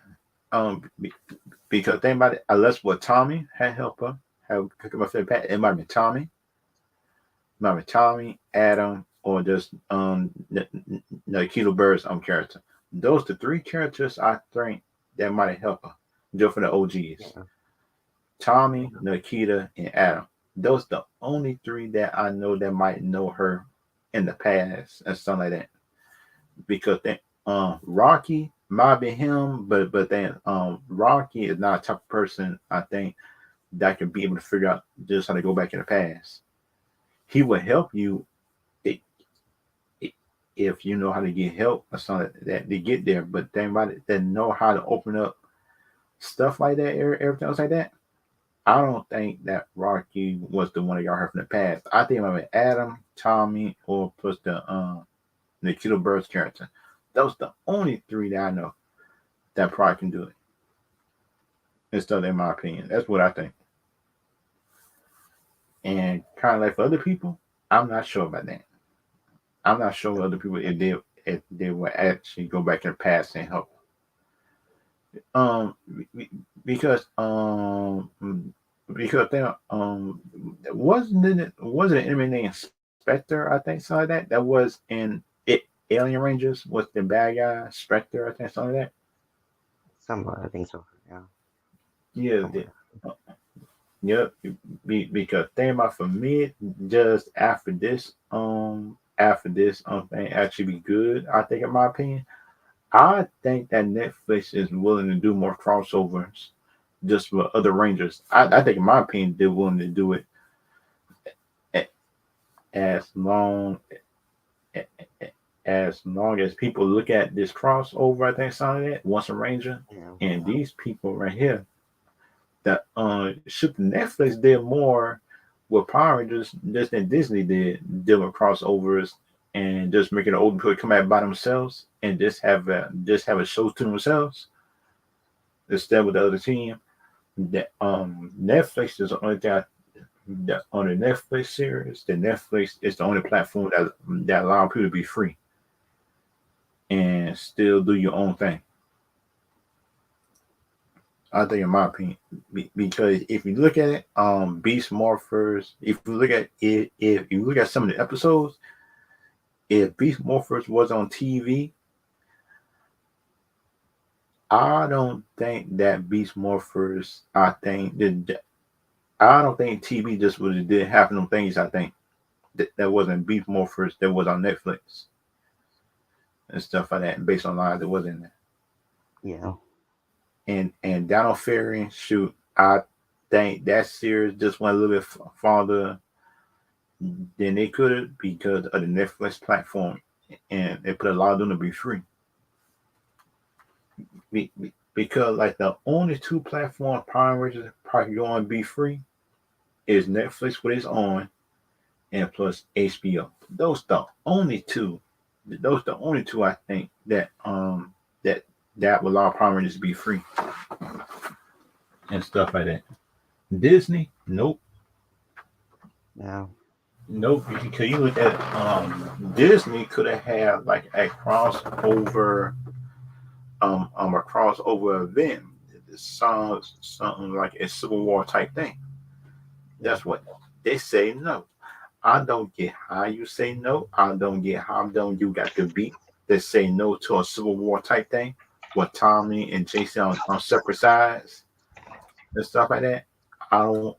Speaker 1: Because think about it, unless what Tommy had helped her, have cook up my pat, it might be Tommy, Adam, or just the Keto Bird's character. Those the three characters I think that might have helped her just for the OGs.
Speaker 2: Yeah.
Speaker 1: Tommy,
Speaker 2: Yeah.
Speaker 1: Nikita, and Adam. Those the only three that I know that might know her in the past and something like that. Because then Rocky might be him, but then Rocky is not a type of person I think that can be able to figure out just how to go back in the past. He will help you i- if you know how to get help or something that they get there. But they might that know how to open up stuff like that, everything else like that. I don't think that Rocky was the one that y'all heard from the past. I think it might be Adam, Tommy, or plus the Kiddo Bird's character. Those the only three that I know that probably can do it. And stuff in my opinion. That's what I think. And kind of like for other people, I'm not sure about that. I'm not sure other people if they will actually go back in the past and help. Um, because they wasn't an enemy named Spectre, I think something like that. That was in it Alien Rangers was the bad guy, Spectre, I think something like that.
Speaker 2: Somewhere. I think so. Yeah.
Speaker 1: Yeah,
Speaker 2: Somewhere.
Speaker 1: uh, yep. Because think about for me, just after this thing actually be good, I think in my opinion. I think that Netflix is willing to do more crossovers just for other Rangers. I think, in my opinion, they're willing to do it as long as people look at this crossover. I think something like that once a Ranger,
Speaker 2: Yeah.
Speaker 1: and these people right here that should Netflix did more with Power Rangers just than Disney did dealing with crossovers and just making the old people come out by themselves and just have a show to themselves instead with the other team. That Netflix is the only thing on the Netflix series, the Netflix is the only platform that allow people to be free and still do your own thing. I think, in my opinion, because if you look at it, Beast Morphers. If you look at it, if you look at some of the episodes, if Beast Morphers was on TV, I don't think that Beast Morphers. I don't think TV just would did half of them things. I think that wasn't Beast Morphers that was on Netflix and stuff like that, based on lives that was in there.
Speaker 2: Yeah.
Speaker 1: And Donald Ferry, shoot, I think that series just went a little bit farther than they could have because of the Netflix platform, and they put a lot of them to be free. Because like the only two platform Prime Rangers probably going to be free is Netflix what it's on, and plus HBO. Those the only two. Those the only two I think that that will allow Prime Rangers to be free and stuff like that. Disney, nope.
Speaker 2: Yeah.
Speaker 1: Nope, because you look at Disney could have had like a crossover event, something like a Civil War type thing.
Speaker 2: Yeah.
Speaker 1: That's what they say no. I don't get how you say no. I don't get how don't you got to beat that say no to a Civil War type thing with Tommy and Jason on separate sides and stuff like that. I don't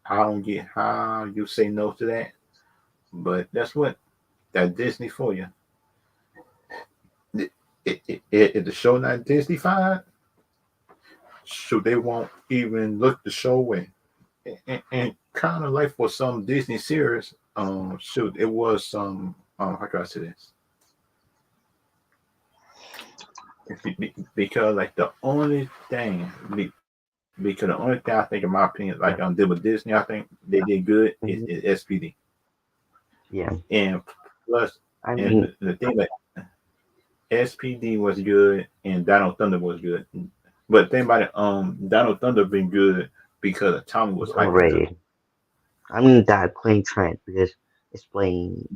Speaker 1: I don't get how you say no to that. But that's what that Disney for you. If the show not Disney fine, so they won't even look the show away. And kind of like for some Disney series, shoot, it was some how can I say this? Because like the only thing, because the only thing I think, in my opinion, like
Speaker 2: Yeah.
Speaker 1: did with Disney, I think they did good
Speaker 2: Hmm.
Speaker 1: is SPD,
Speaker 2: Yeah.
Speaker 1: and plus,
Speaker 2: I
Speaker 1: and
Speaker 2: mean,
Speaker 1: the thing that SPD was good and Dino Thunder was good. But the thing about it, Dino Thunder been good because Tommy was
Speaker 2: it's
Speaker 1: hyping it up.
Speaker 2: overrated. I mean that playing Trent because it's playing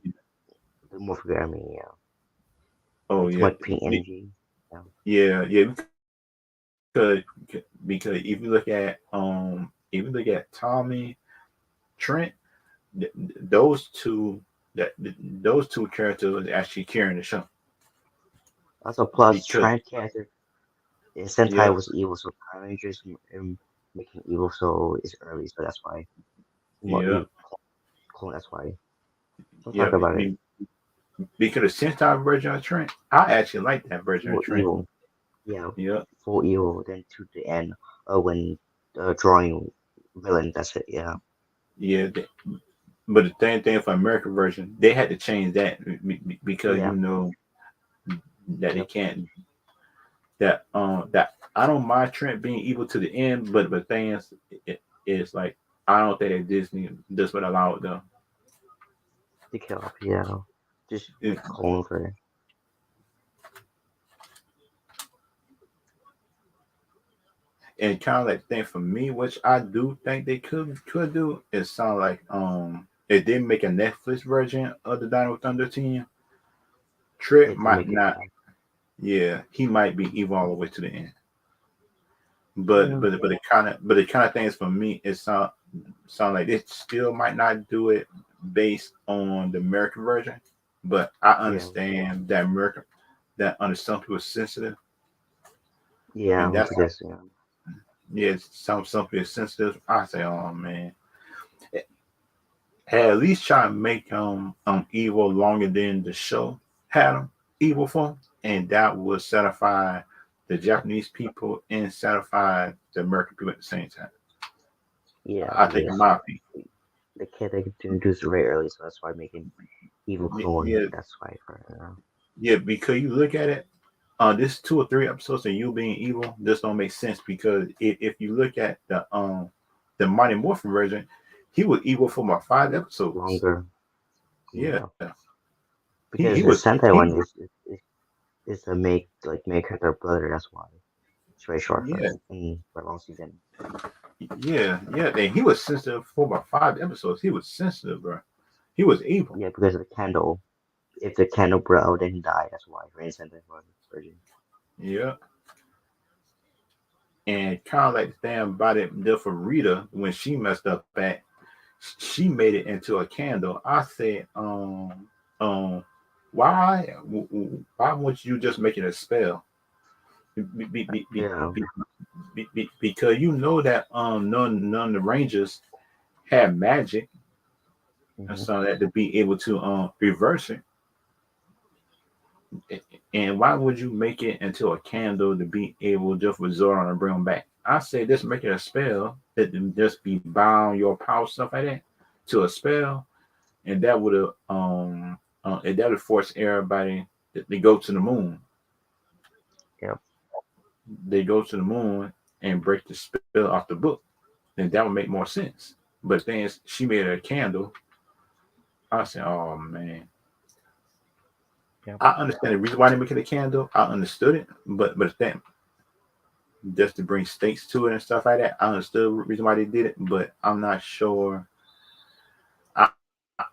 Speaker 2: the more forget. I mean, yeah,
Speaker 1: Oh
Speaker 2: it's too
Speaker 1: yeah,
Speaker 2: much pink energy. Yeah.
Speaker 1: yeah, because if you look at Tommy Trent, those two those two characters was actually carrying the show
Speaker 2: Also, plus
Speaker 1: because
Speaker 2: Trent character in Sentai
Speaker 1: yeah
Speaker 2: was evil, so Power Rangers making evil so it's early, so that's why more
Speaker 1: yeah
Speaker 2: evil clone. That's why. Don't
Speaker 1: yeah
Speaker 2: talk about it.
Speaker 1: because the Sentai version of Trent, I actually like that version of
Speaker 2: Evil,
Speaker 1: Trent.
Speaker 2: evil. Yeah,
Speaker 1: Yeah,
Speaker 2: full evil. Then to the end, when drawing villain. That's it. Yeah.
Speaker 1: yeah. But the thing for American version, they had to change that because
Speaker 2: Yeah.
Speaker 1: that they
Speaker 2: Yep.
Speaker 1: can't that I don't mind Trent being evil to the end, but things it's like I don't think that Disney just would allow it though.
Speaker 2: The kill off. Yeah. Just
Speaker 1: It,
Speaker 2: clone for.
Speaker 1: and kind of like thing for me, which I do think they could do, is sound like if they make a Netflix version of the Dino Thunder team, Trent
Speaker 2: If they
Speaker 1: might
Speaker 2: make it.
Speaker 1: not. Yeah, he might be evil all the way to the end. But
Speaker 2: Yeah.
Speaker 1: the kind of things for me it sound like they still might not do it based on the American version, but I
Speaker 2: Yeah.
Speaker 1: understand that American that under some people is sensitive,
Speaker 2: Yeah.
Speaker 1: and that's
Speaker 2: Because yeah.
Speaker 1: yeah some people is sensitive. I say, oh man, at least try to make evil longer than the show had him evil for, and that would satisfy the Japanese people and satisfy the American people at the same time.
Speaker 2: Yeah.
Speaker 1: I think in
Speaker 2: Because
Speaker 1: my opinion.
Speaker 2: the kid they introduced it very early, so that's why making evil clone.
Speaker 1: Yeah,
Speaker 2: That's why for.
Speaker 1: yeah, because you look at it, this 2 or 3 episodes of you being evil just don't make sense because if you look at the Mighty Morphin version, he was evil for about 5 episodes.
Speaker 2: Longer.
Speaker 1: Yeah,
Speaker 2: Yeah.
Speaker 1: he
Speaker 2: Because the
Speaker 1: was
Speaker 2: Sentai
Speaker 1: he
Speaker 2: one is to make character brother. That's why it's very short for
Speaker 1: yeah
Speaker 2: for a long season.
Speaker 1: yeah. And he was sensitive for about 5 episodes. He was sensitive, bro. He was evil.
Speaker 2: Yeah, because of the candle. If the candle blew out, then he died. That's why. Rain sentence for virgin.
Speaker 1: Yeah. And kind of like the thing about it, did for Rita when she messed up at, she made it into a candle. I said, um, why, why won't you just make it a spell? Be, be, be, be,
Speaker 2: Yeah.
Speaker 1: because you know that none of the Rangers had magic and
Speaker 2: Hmm.
Speaker 1: so that to be able to reverse it. And why would you make it into a candle to be able to just resort on and bring them back? I say just make it a spell that just be bound your power stuff like that to a spell, and that would have and that would force everybody that they go to the moon.
Speaker 2: Yep.
Speaker 1: They go to the moon and break the spell off the book, then that would make more sense. But then she made a candle. I said, oh man.
Speaker 2: Yep.
Speaker 1: I understand the reason why they make it a candle. I understood it, but then just to bring stakes to it and stuff like that. I understood the reason why they did it, but I'm not sure. I,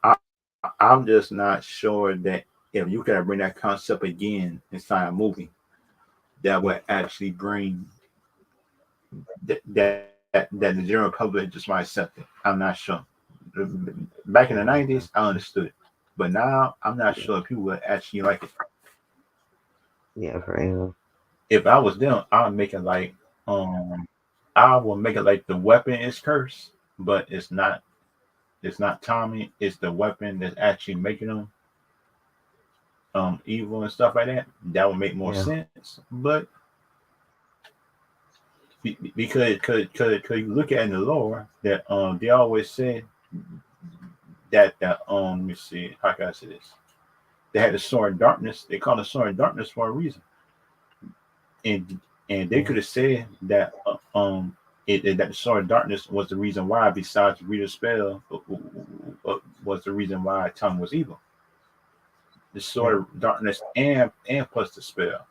Speaker 1: I I'm just not sure that if you can bring that concept again inside a movie, that
Speaker 2: Yep.
Speaker 1: would actually bring that the general public just might accept it. I'm not sure. Back in the
Speaker 2: Yeah.
Speaker 1: '90s, I understood it, but now I'm not
Speaker 2: Yeah.
Speaker 1: sure if people would actually like it.
Speaker 2: Yeah. For real.
Speaker 1: If I was them, I would make it like um, I will make it like the weapon is cursed, but it's not. It's not Tommy. It's the weapon that's actually making them evil and stuff like that. That would make more
Speaker 2: Yeah.
Speaker 1: sense. But because you look at in the lore that they always say that let me see how can I say this. They had the sword of darkness. They call it sword of darkness for a reason. And they
Speaker 2: Yeah.
Speaker 1: could have said that that the sword of darkness was the reason why, besides Rita's spell, was the reason why Tom was evil. The sword
Speaker 2: Yep.
Speaker 1: of darkness and plus the spell,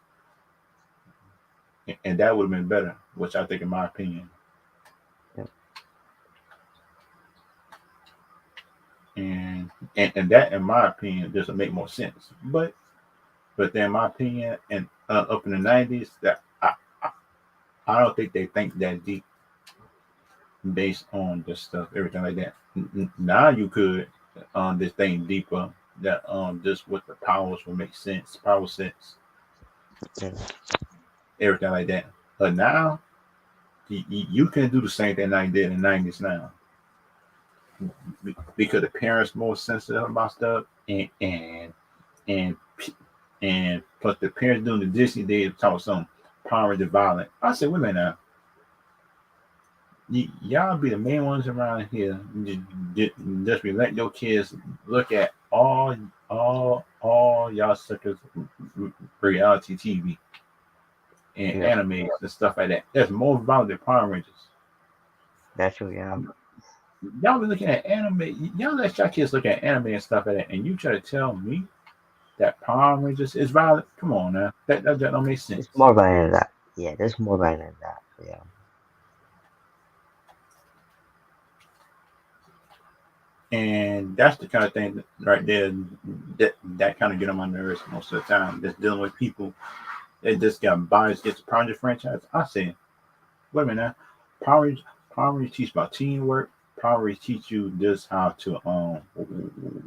Speaker 1: and that would have been better, which I think, in my opinion,
Speaker 2: Yep.
Speaker 1: and that, in my opinion, doesn't make more sense. But then, in my opinion, and up in the '90s, that I don't think they think that deep based on this stuff, everything like that. Now you could this thing deeper that just with the powers will make sense, power sense,
Speaker 2: Yeah.
Speaker 1: everything like that. But now you can do the same thing I did in the '90s now because the parents more sensitive about stuff and and plus the parents doing the Disney days talk some power and violent. I said, women now. Y'all be the main ones around here. Just be letting your kids look at all y'all suckers reality TV and
Speaker 2: Yep.
Speaker 1: anime and stuff like that. That's more violent than Power Rangers.
Speaker 2: That's true. Yeah.
Speaker 1: Y'all be looking at anime. Y'all let y'all kids look at anime and stuff like that, and you try to tell me that Power Rangers is violent? Come on now, that don't make
Speaker 2: It's
Speaker 1: sense.
Speaker 2: more violent than that. Yeah. There's more violent than that. So, yeah.
Speaker 1: And that's the kind of thing right there that kind of get on my nerves most of the time. Just dealing with people that just got biased against the Power Rangers franchise. I say, wait a minute now. Power Rangers, Power Rangers teach about teamwork. Power Rangers teach you just how to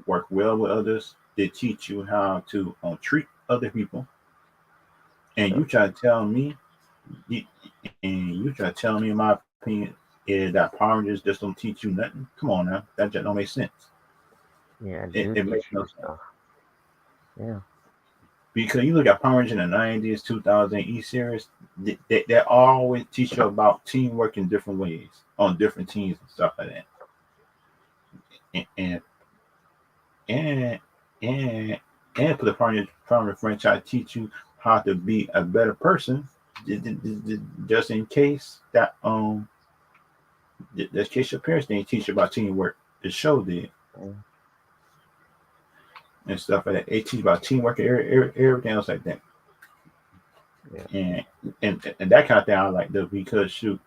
Speaker 1: work well with others. They teach you how to treat other people. And
Speaker 2: Yep.
Speaker 1: you try to tell me, you, and you try to tell me, in my opinion, is that Power Rangers just don't teach you nothing. Come on now, that just don't make sense.
Speaker 2: Yeah. They do
Speaker 1: It makes
Speaker 2: teach
Speaker 1: no
Speaker 2: you
Speaker 1: sense.
Speaker 2: stuff. Yeah.
Speaker 1: Because you look at Power Rangers in the '90s, 2000 E series, they always teach you about teamwork in different ways on different teams and stuff like that. And and and, and for the Power Rangers franchise, teach you how to be a better person, just in case that just in case your parents didn't teach you about teamwork. The show did
Speaker 2: Yeah.
Speaker 1: and stuff like that. They teach about teamwork and everything else like that.
Speaker 2: Yeah.
Speaker 1: And and that kind of thing I like though because shoot,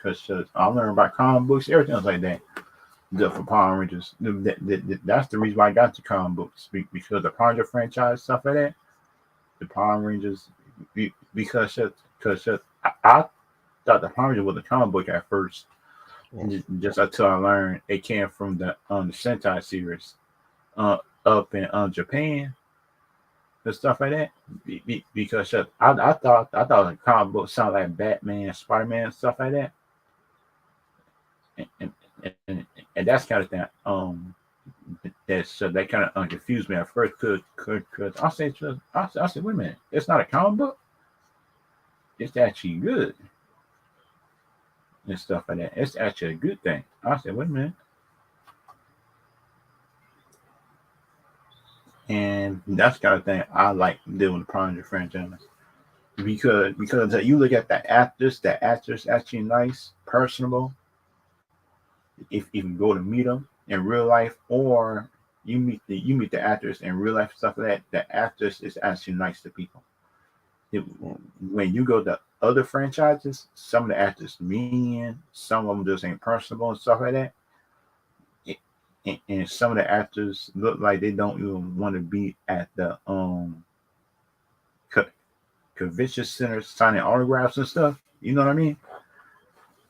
Speaker 1: because I learned about comic books, everything else like that. Just for Power Rangers, that's the reason why I got the comic books because the Power Ranger franchise stuff like that. The Power Rangers, because I thought the Power Rangers was a comic book at first,
Speaker 2: Yes.
Speaker 1: just until I learned it came from the Sentai series, uh, up in Japan and stuff like that. Because I thought the comic book sounded like Batman, Spider Man, stuff like that, and and, and that's kind of thing. That kind of confused me at first, cause I said, wait a minute, it's not a comic book, it's actually good and stuff like that. It's actually a good thing. I said, wait a minute, and that's the kind of thing I like dealing with the Prodigy franchise because you look at the actors actually nice, personable. If you can go to meet them in real life, or you meet the actors in real life stuff like that, the actors is actually nice to people. It,
Speaker 2: Yeah.
Speaker 1: when you go to other franchises, some of the actors mean, some of them just ain't personable and stuff like that. It, and some of the actors look like they don't even want to be at the co- convention center signing autographs and stuff. You know what I mean?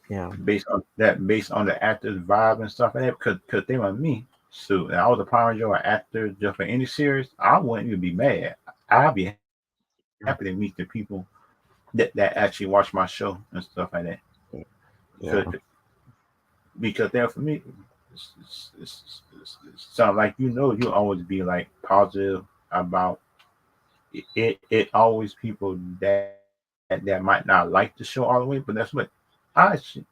Speaker 2: Yeah.
Speaker 1: Based on the actor's vibe and stuff like that. Because they were me. So if I was a Power Ranger or actor just for any series, I wouldn't even be mad. I'd be happy to meet the people that actually watch my show and stuff like that.
Speaker 2: Yeah.
Speaker 1: Because
Speaker 2: Yeah.
Speaker 1: because then for me, it sounds like you always be like positive about it. Always people that might not like the show all the way, but that's what I actually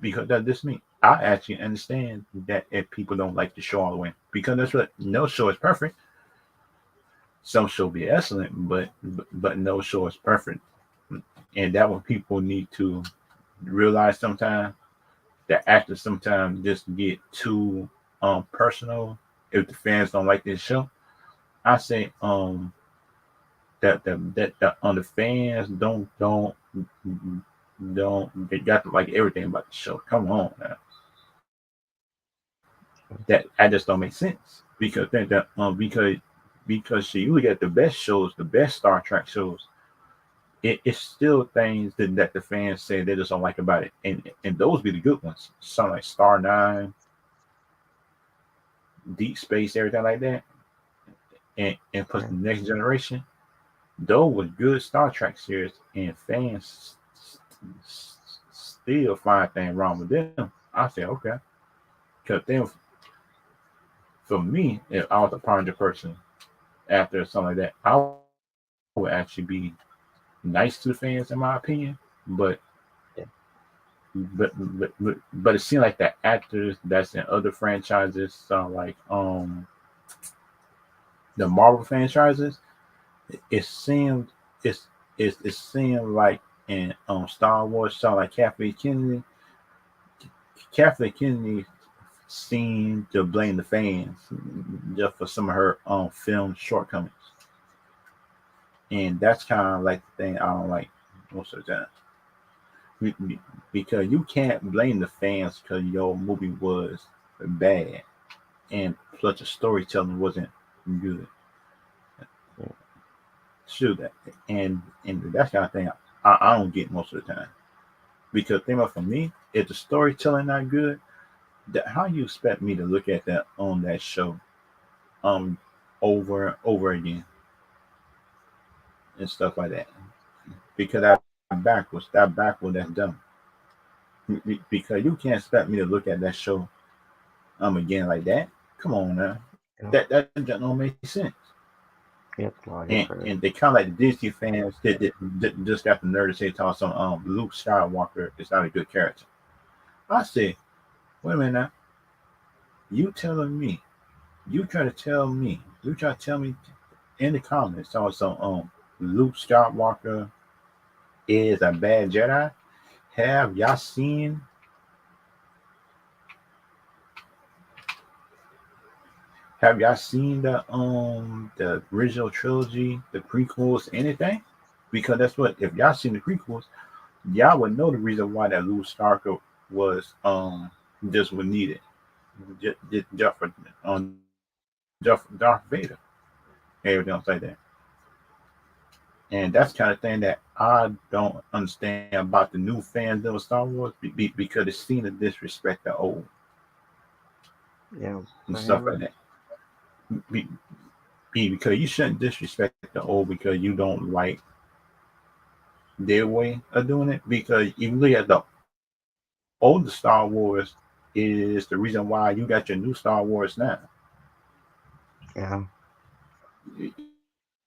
Speaker 1: because that's just me. I actually understand that if people don't like the show all the way, because that's what no show is perfect. Some show be excellent, but no show is perfect, and that what people need to realize sometimes. The actors sometimes just get too personal if the fans don't like this show. I say that on the fans don't they got to like everything about the show. Come on, man. That just don't make sense because because you look at the best shows, the best Star Trek shows, it's still things that the fans say they just don't like about it, and those be the good ones. Something like Star Nine, Deep Space, everything like that, and plus
Speaker 2: Yeah.
Speaker 1: the Next Generation. Those was good Star Trek series, and fans still find things wrong with them. I say okay, because then for me, if I was a Power person after something like that, I would actually be nice to the fans in my opinion. But
Speaker 2: Yeah.
Speaker 1: but it seemed like the actors that's in other franchises, like the Marvel franchises, it seemed it's it seemed like in Star Wars, saw like Kathleen Kennedy seemed to blame the fans just for some of her film shortcomings, and that's kind of like the thing I don't like most of the time. Because you can't blame the fans because your movie was bad and plus the storytelling wasn't good.
Speaker 2: Yeah.
Speaker 1: Shoot that, and that's kind of thing I don't get most of the time. Because think about for me, if the storytelling not good, how you expect me to look at that on that show um over and over again and stuff like that? Because that backwards, that's dumb. Because you can't expect me to look at that show again like that. Come on now,
Speaker 2: Yeah.
Speaker 1: that just don't make sense.
Speaker 2: Yep.
Speaker 1: And
Speaker 2: Logic.
Speaker 1: they kind of like the Disney fans that just got the nerve to say to some Luke Skywalker is not a good character. I say, wait a minute now, you telling me you try to tell me in the comments talking some Luke Skywalker is a bad Jedi. Have y'all seen have y'all seen the original trilogy, the prequels, anything? Because that's what if y'all seen the prequels, y'all would know the reason why that Luke Starker was just was needed. Just for Darth Vader. Everything else like that. And that's the kind of thing that I don't understand about the new fans of Star Wars because it's seen to disrespect the old
Speaker 2: Yeah,
Speaker 1: and
Speaker 2: I
Speaker 1: stuff
Speaker 2: have
Speaker 1: like
Speaker 2: it.
Speaker 1: that. Be, because you shouldn't disrespect the old because you don't like their way of doing it. Because if you look at the older Star Wars, is the reason why you got your new Star Wars now.
Speaker 2: Yeah,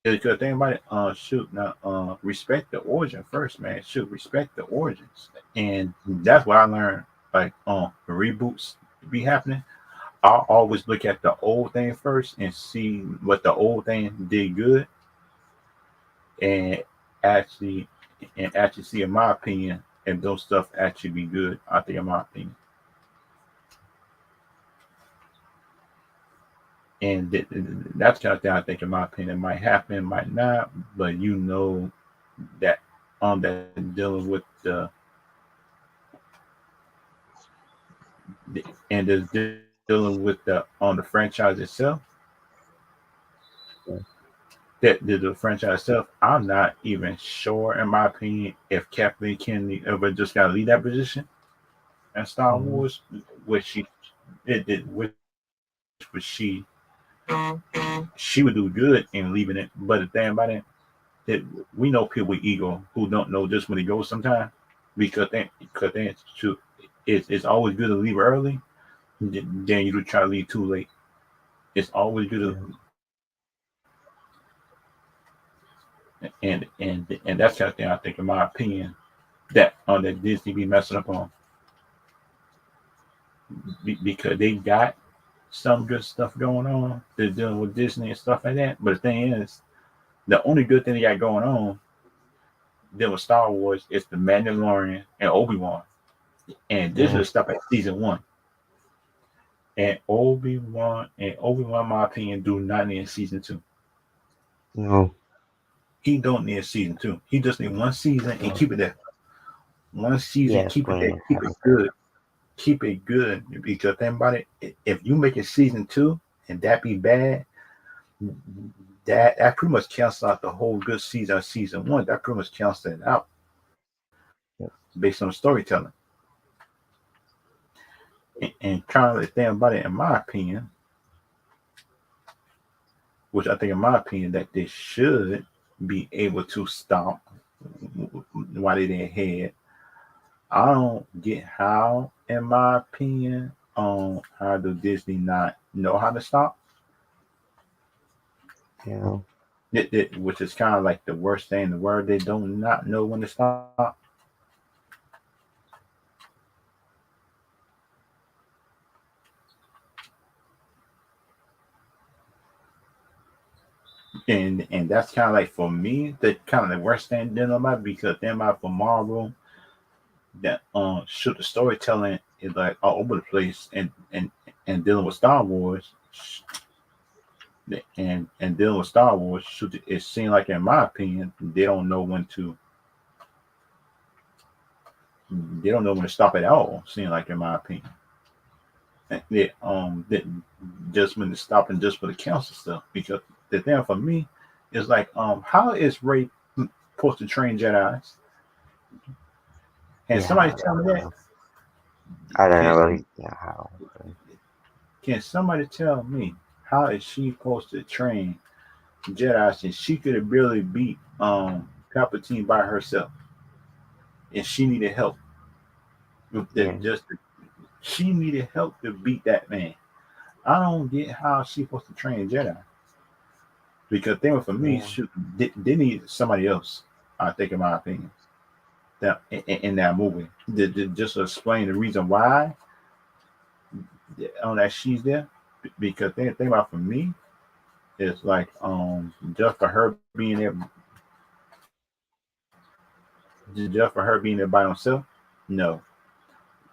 Speaker 1: Because think about it, shoot now, respect the origin first, man. Shoot, respect the origins, and that's what I learned. Like, reboots be happening. I always look at the old thing first and see what the old thing did good, and actually, actually see, in my opinion, if those stuff actually be good. I think, in my opinion, and that's kind of thing I think, in my opinion, might happen, might not, but that that dealing with and is dealing with the franchise itself.
Speaker 2: yeah,
Speaker 1: The franchise itself, I'm not even sure, in my opinion, if Kathleen Kennedy ever just got to leave that position in Star
Speaker 2: mm,
Speaker 1: Wars, which which was she would do good in leaving it. But the thing about it, we know people with ego who don't know just when it goes sometimes, because then it's always good to leave early. Then you try to leave too late. It's always good
Speaker 2: yeah,
Speaker 1: and that's kind of thing I think, in my opinion, that Disney be messing up on because they got some good stuff going on. They're dealing with Disney and stuff like that. But the thing is, the only good thing they got going on dealing with Star Wars is the Mandalorian and Obi-Wan, and this
Speaker 2: yeah.
Speaker 1: is stuff at season one. And Obi-Wan, in my opinion, do not need season two.
Speaker 2: No,
Speaker 1: He don't need season two. He just need one season and
Speaker 2: no.
Speaker 1: keep it there. One season,
Speaker 2: Yeah,
Speaker 1: keep it
Speaker 2: explain
Speaker 1: there,
Speaker 2: what
Speaker 1: keep it
Speaker 2: happened.
Speaker 1: good, keep it good. Because think about it, if you make it season two and that be bad, that pretty much cancels out the whole good season of season one. That pretty much cancels it out
Speaker 2: Yeah,
Speaker 1: based on storytelling. And trying to think about it, in my opinion, which I think, in my opinion, that they should be able to stop why they didn't head. I don't get how, in my opinion, how do Disney not know how to stop?
Speaker 2: yeah,
Speaker 1: Which is kind of like the worst thing in the world. They don't not know when to stop. And that's kind of like, for me, the kind of the worst thing dealing about, because then about for Marvel, that shoot, the storytelling is like all over the place, and dealing with Star Wars, and dealing with Star Wars, shoot, it seems like, in my opinion, they don't know when to stop at all. Seems like, in my opinion, that just when to stop and just for the council stuff, because the thing for me is like, how is Ray supposed to train Jedi's? And
Speaker 2: yeah.
Speaker 1: somebody
Speaker 2: I
Speaker 1: tell me
Speaker 2: don't
Speaker 1: that.
Speaker 2: know. I don't
Speaker 1: Can
Speaker 2: know
Speaker 1: some
Speaker 2: really. Yeah, how? But
Speaker 1: can somebody tell me how is she supposed to train Jedi since she could have barely beat Palpatine by herself, and she needed help with
Speaker 2: yeah,
Speaker 1: that. Just she needed help to beat that man. I don't get how she's supposed to train Jedi, because they were, for me,
Speaker 2: yeah,
Speaker 1: shoot, they need somebody else. I think, in my opinion, that in that movie, just to explain the reason why on that she's there. Because thing about, for me, is like, just for her being there, just for her being there by herself. No,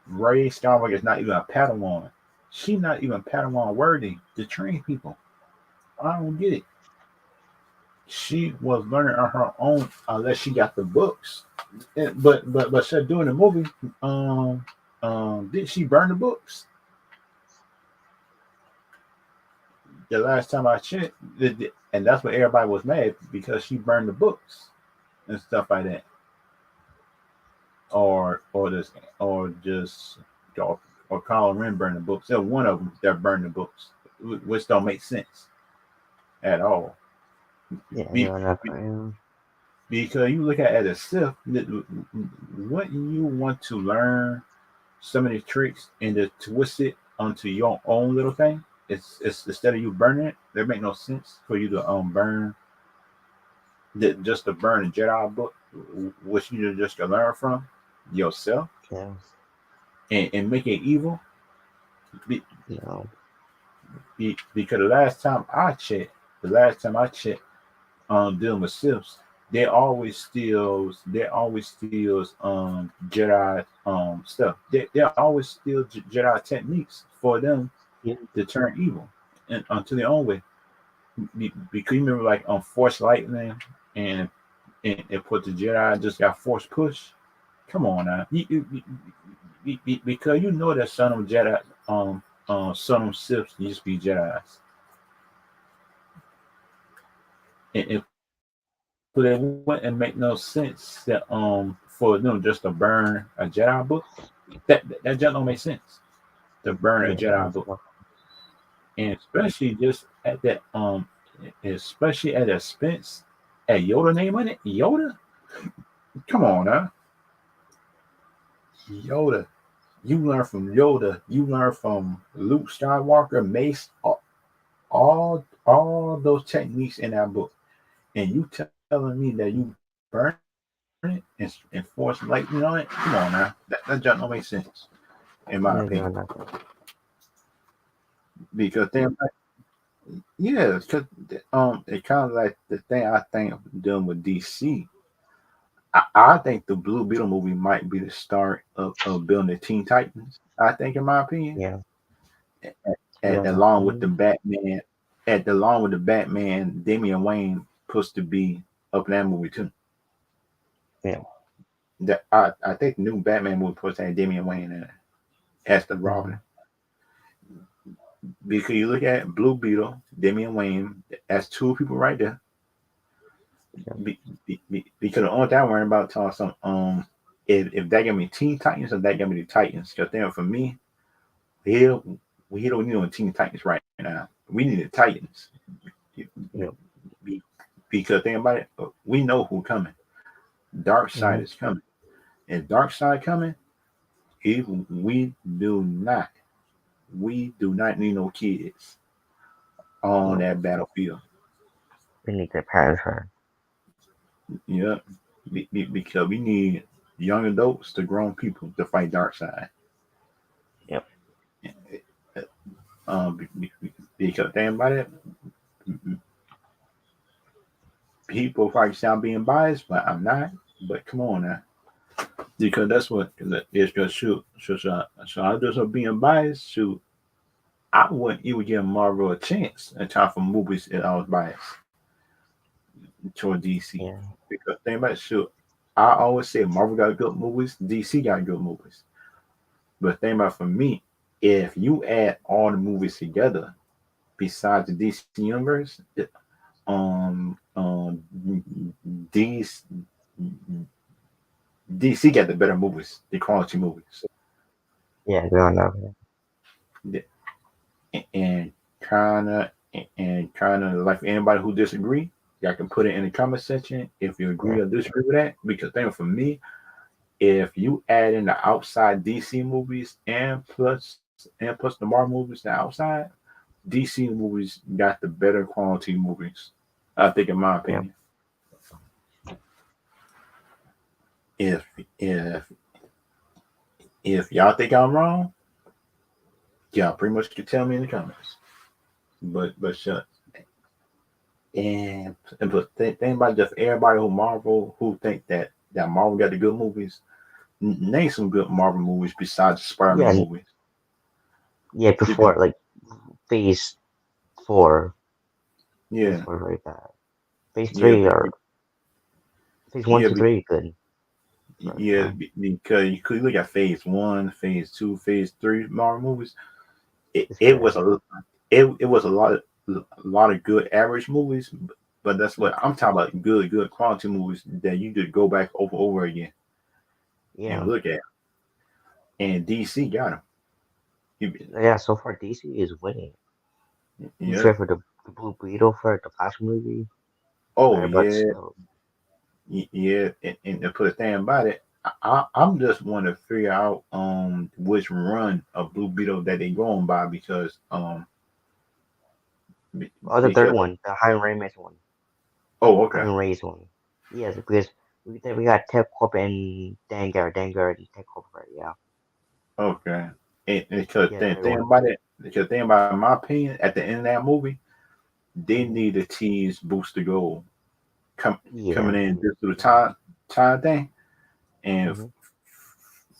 Speaker 1: Ray Skywalker is not even a Padawan. She's not even Padawan worthy to train people. I don't get it. she was learning on her own unless she got the books. But said during the movie, um, did she burn the books? The last time I checked, and that's what everybody was mad because she burned the books and stuff like that, or just or, or Colin Ren burned the books. There's one of them that burned the books, which don't make sense at all.
Speaker 2: Yeah,
Speaker 1: Be,
Speaker 2: fair enough.
Speaker 1: be- because you look at it as Sith, wouldn't you want to learn some of these tricks and to twist it onto your own little thing? It's instead of you burning it, there make no sense for you to burn just to burn a Jedi book, which you just to learn from yourself
Speaker 2: Yeah,
Speaker 1: and make it evil. Be,
Speaker 2: no,
Speaker 1: because the last time I checked, dealing with Siths, they always steals Jedi stuff. They always steal Jedi techniques for them
Speaker 2: yeah,
Speaker 1: to turn evil and onto their own way. Because you remember like on Force Lightning and and put the Jedi just got Force push. Come on now, because you know that some of Jedi some of Siths used to be Jedi's, and so they wouldn't make no sense that for them just to burn a Jedi book. That just don't make sense to burn a
Speaker 2: yeah,
Speaker 1: Jedi
Speaker 2: that's
Speaker 1: book,
Speaker 2: not,
Speaker 1: and especially at the expense at Yoda name on it. Yoda, come on now, Yoda. You learn from Yoda. You learn from Luke Skywalker, Mace, all those techniques in that book, and you telling me that you burn it and force lightning on it? Come on now, that just don't make sense in my opinion.
Speaker 2: yeah, fair enough.
Speaker 1: Because yeah, because it kind of like the thing I think dealing with DC. I think the Blue Beetle movie might be the start of building the Teen Titans. I think, in my opinion,
Speaker 2: Yeah, fair
Speaker 1: and
Speaker 2: enough.
Speaker 1: along with the Batman, Damian Wayne supposed to be up in that movie too.
Speaker 2: Yeah,
Speaker 1: That I think the new Batman movie supposed to have Damian Wayne in it as the Robin.
Speaker 2: mm,
Speaker 1: Because you look at Blue Beetle, Damian Wayne, that's two people right there.
Speaker 2: yeah,
Speaker 1: Because the only thing I'm worrying about telling some if that gonna be Teen Titans or that gonna be the Titans. Because then for me, we we don't need no Teen Titans right now. We need the Titans.
Speaker 2: yeah,
Speaker 1: Because think about it, we know who's coming. Dark Side
Speaker 2: mm,
Speaker 1: is coming. And Dark Side coming, if do not we do not need no kids on
Speaker 2: no,
Speaker 1: that battlefield.
Speaker 2: we need the parents.
Speaker 1: Yeah, because we need young adults to grown people to fight Dark Side.
Speaker 2: Yep,
Speaker 1: Because think about it, people probably sound being biased, but I'm not. But come on now, because that's what it's gonna shoot. So I just being biased. Shoot, I wouldn't even give Marvel a chance in time for movies that I was biased toward DC.
Speaker 2: yeah,
Speaker 1: Because think about it, shoot, I always say Marvel got good movies, DC got good movies. But think about for me, if you add all the movies together besides the DC universe, um, DC, DC got the better movies, the quality movies,
Speaker 2: yeah, fair enough.
Speaker 1: and kind of and kind of like for anybody who disagree, y'all can put it in the comment section if you agree
Speaker 2: Yeah,
Speaker 1: or disagree with that. Because think for me, if you add in the outside DC movies and plus the Marvel movies, the outside DC movies got the better quality movies. I think, in my
Speaker 2: yeah,
Speaker 1: opinion. If if if y'all think I'm wrong, y'all pretty much can tell me in the comments. But shut. And think about just everybody who think that Marvel got the good movies. Name some good Marvel movies besides the
Speaker 2: yeah,
Speaker 1: Spider-Man movies.
Speaker 2: yeah.
Speaker 1: Because,
Speaker 2: Before like phase four, phase
Speaker 1: yeah,
Speaker 2: four, very bad. Phase
Speaker 1: Yeah,
Speaker 2: three or phase one,
Speaker 1: yeah,
Speaker 2: two, three, good. But
Speaker 1: yeah, because you could look at Phase One, Phase Two, Phase Three Marvel movies.
Speaker 2: it's
Speaker 1: It was
Speaker 2: trash.
Speaker 1: it was a lot of good average movies, but that's what
Speaker 2: Yep.
Speaker 1: I'm talking about. Good quality movies that you could go back over again and
Speaker 2: Yeah.
Speaker 1: look at. And DC got them.
Speaker 2: Yeah. So far, DC is winning. I'm
Speaker 1: Yeah.
Speaker 2: sure for the Blue Beetle for the Flash movie,
Speaker 1: Oh
Speaker 2: but
Speaker 1: yeah,
Speaker 2: still,
Speaker 1: yeah. And to put a thing about it, I'm just want to figure out which run of Blue Beetle that they going by because
Speaker 2: oh, the third
Speaker 1: because
Speaker 2: one, the High Raymond one,
Speaker 1: oh
Speaker 2: High
Speaker 1: okay.
Speaker 2: Raise one. Yes, because we got Tech Corp and Dangar and Tech Corp, right? Yeah.
Speaker 1: Okay. And because
Speaker 2: Yeah,
Speaker 1: the
Speaker 2: third
Speaker 1: thing
Speaker 2: one.
Speaker 1: about it, because thing about my opinion, at the end of that movie, they
Speaker 2: Hmm.
Speaker 1: need to tease Booster Gold coming
Speaker 2: Yeah.
Speaker 1: in just through the
Speaker 2: Yeah.
Speaker 1: time thing, and
Speaker 2: Mm-hmm.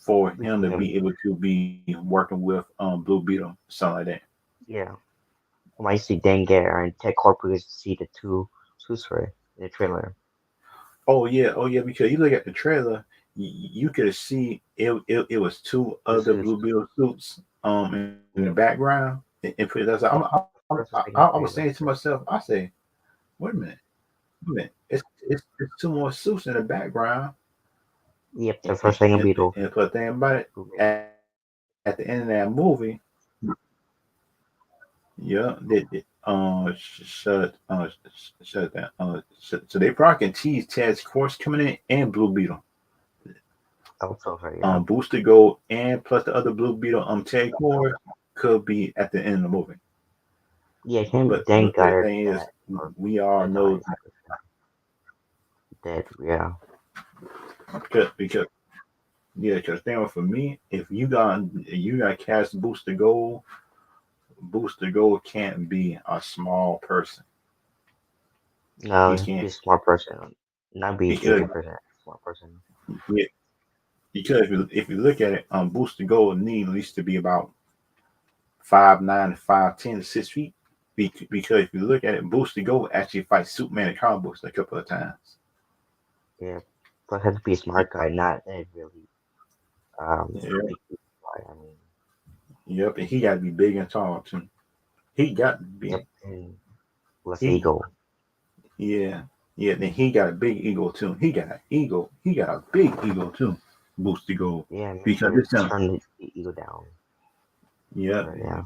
Speaker 1: for him
Speaker 2: Before
Speaker 1: to
Speaker 2: him.
Speaker 1: be able to be working with Blue Beetle, something like that.
Speaker 2: Yeah. When I see Dangar and Tech Corp, we see the two sorcerer in the trailer.
Speaker 1: Oh yeah, because you look at the trailer, you could see it was two
Speaker 2: The
Speaker 1: other
Speaker 2: suits.
Speaker 1: Blue Beetle suits in the
Speaker 2: Yep.
Speaker 1: background, and put that's
Speaker 2: Yep. First and
Speaker 1: I
Speaker 2: second
Speaker 1: was saying
Speaker 2: trailer.
Speaker 1: to myself, I say, wait a minute, it's two more suits in the background.
Speaker 2: Yep. The first second Beetle.
Speaker 1: And put a thing about it,
Speaker 2: Blue Beetle.
Speaker 1: at the end of that movie, yeah, shut that. So they probably can tease Ted's course coming in and Blue Beetle,
Speaker 2: Also, sorry. Yeah.
Speaker 1: Booster Gold, and plus the other Blue Beetle, Ted course could be at the end of the movie.
Speaker 2: Yeah. It can be
Speaker 1: But the
Speaker 2: Dangar
Speaker 1: thing is,
Speaker 2: that or
Speaker 1: we all
Speaker 2: that
Speaker 1: know
Speaker 2: dies. That yeah.
Speaker 1: because yeah, because thing for me, if you got cast Booster Gold can't be a small person.
Speaker 2: No,
Speaker 1: He
Speaker 2: it has to be
Speaker 1: can't
Speaker 2: a smart person. Not be
Speaker 1: because
Speaker 2: 80% smart person.
Speaker 1: yeah, because if you look at it, Booster Gold need at least to be about 5'9", 5'10", 6 feet. Because if you look at it, Booster Gold actually fights Superman in comic books a couple of times.
Speaker 2: Yeah. But it has to be a smart guy, not a really
Speaker 1: Yeah,
Speaker 2: big guy. I mean,
Speaker 1: yep, and he got to be big and tall too. He got to be
Speaker 2: yep. And less
Speaker 1: he
Speaker 2: ego.
Speaker 1: yeah yeah. Then he got a big ego too. He got an ego. He got a big ego too. Booster Gold
Speaker 2: Yeah, make
Speaker 1: because
Speaker 2: sure to
Speaker 1: it's him.
Speaker 2: turn the ego down.
Speaker 1: Yeah,
Speaker 2: But yeah.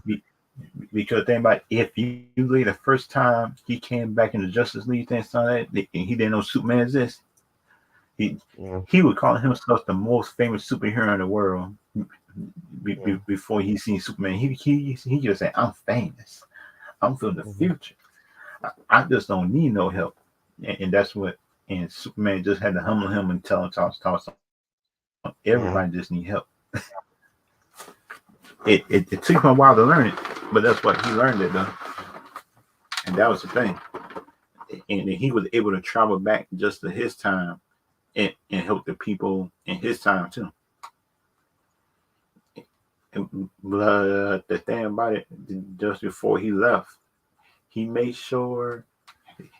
Speaker 1: because think about if you leave the first time he came back in the Justice League thing, saw that and he didn't know Superman exists. He
Speaker 2: Yeah.
Speaker 1: he would call himself the most famous superhero in the world
Speaker 2: Yeah.
Speaker 1: before he seen Superman. He just said, "I'm famous. I'm from the
Speaker 2: Hmm.
Speaker 1: future. I just don't need no help." And that's what. And Superman just had to humble him and tell him, everybody just need help.
Speaker 2: Yeah.
Speaker 1: It took him a while to learn it, but that's what he learned it though, and that was the thing. And he was able to travel back just to his time and help the people in his time too. But the thing about it, just before he left, he made sure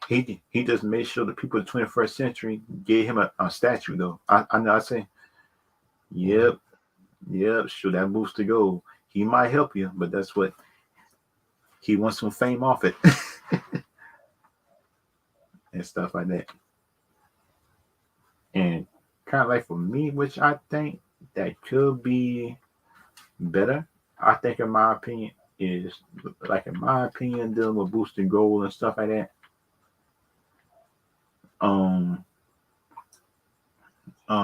Speaker 1: he just made sure the people of the 21st century gave him a statue though. I know I say,
Speaker 2: Yeah.
Speaker 1: yep, yep, sure that booster gold. He might help you, but that's what he wants some fame off it and stuff like that. And kind of like for me, which I think that could be better. I think in my opinion is like in my opinion dealing with boosting gold and stuff like that. Um,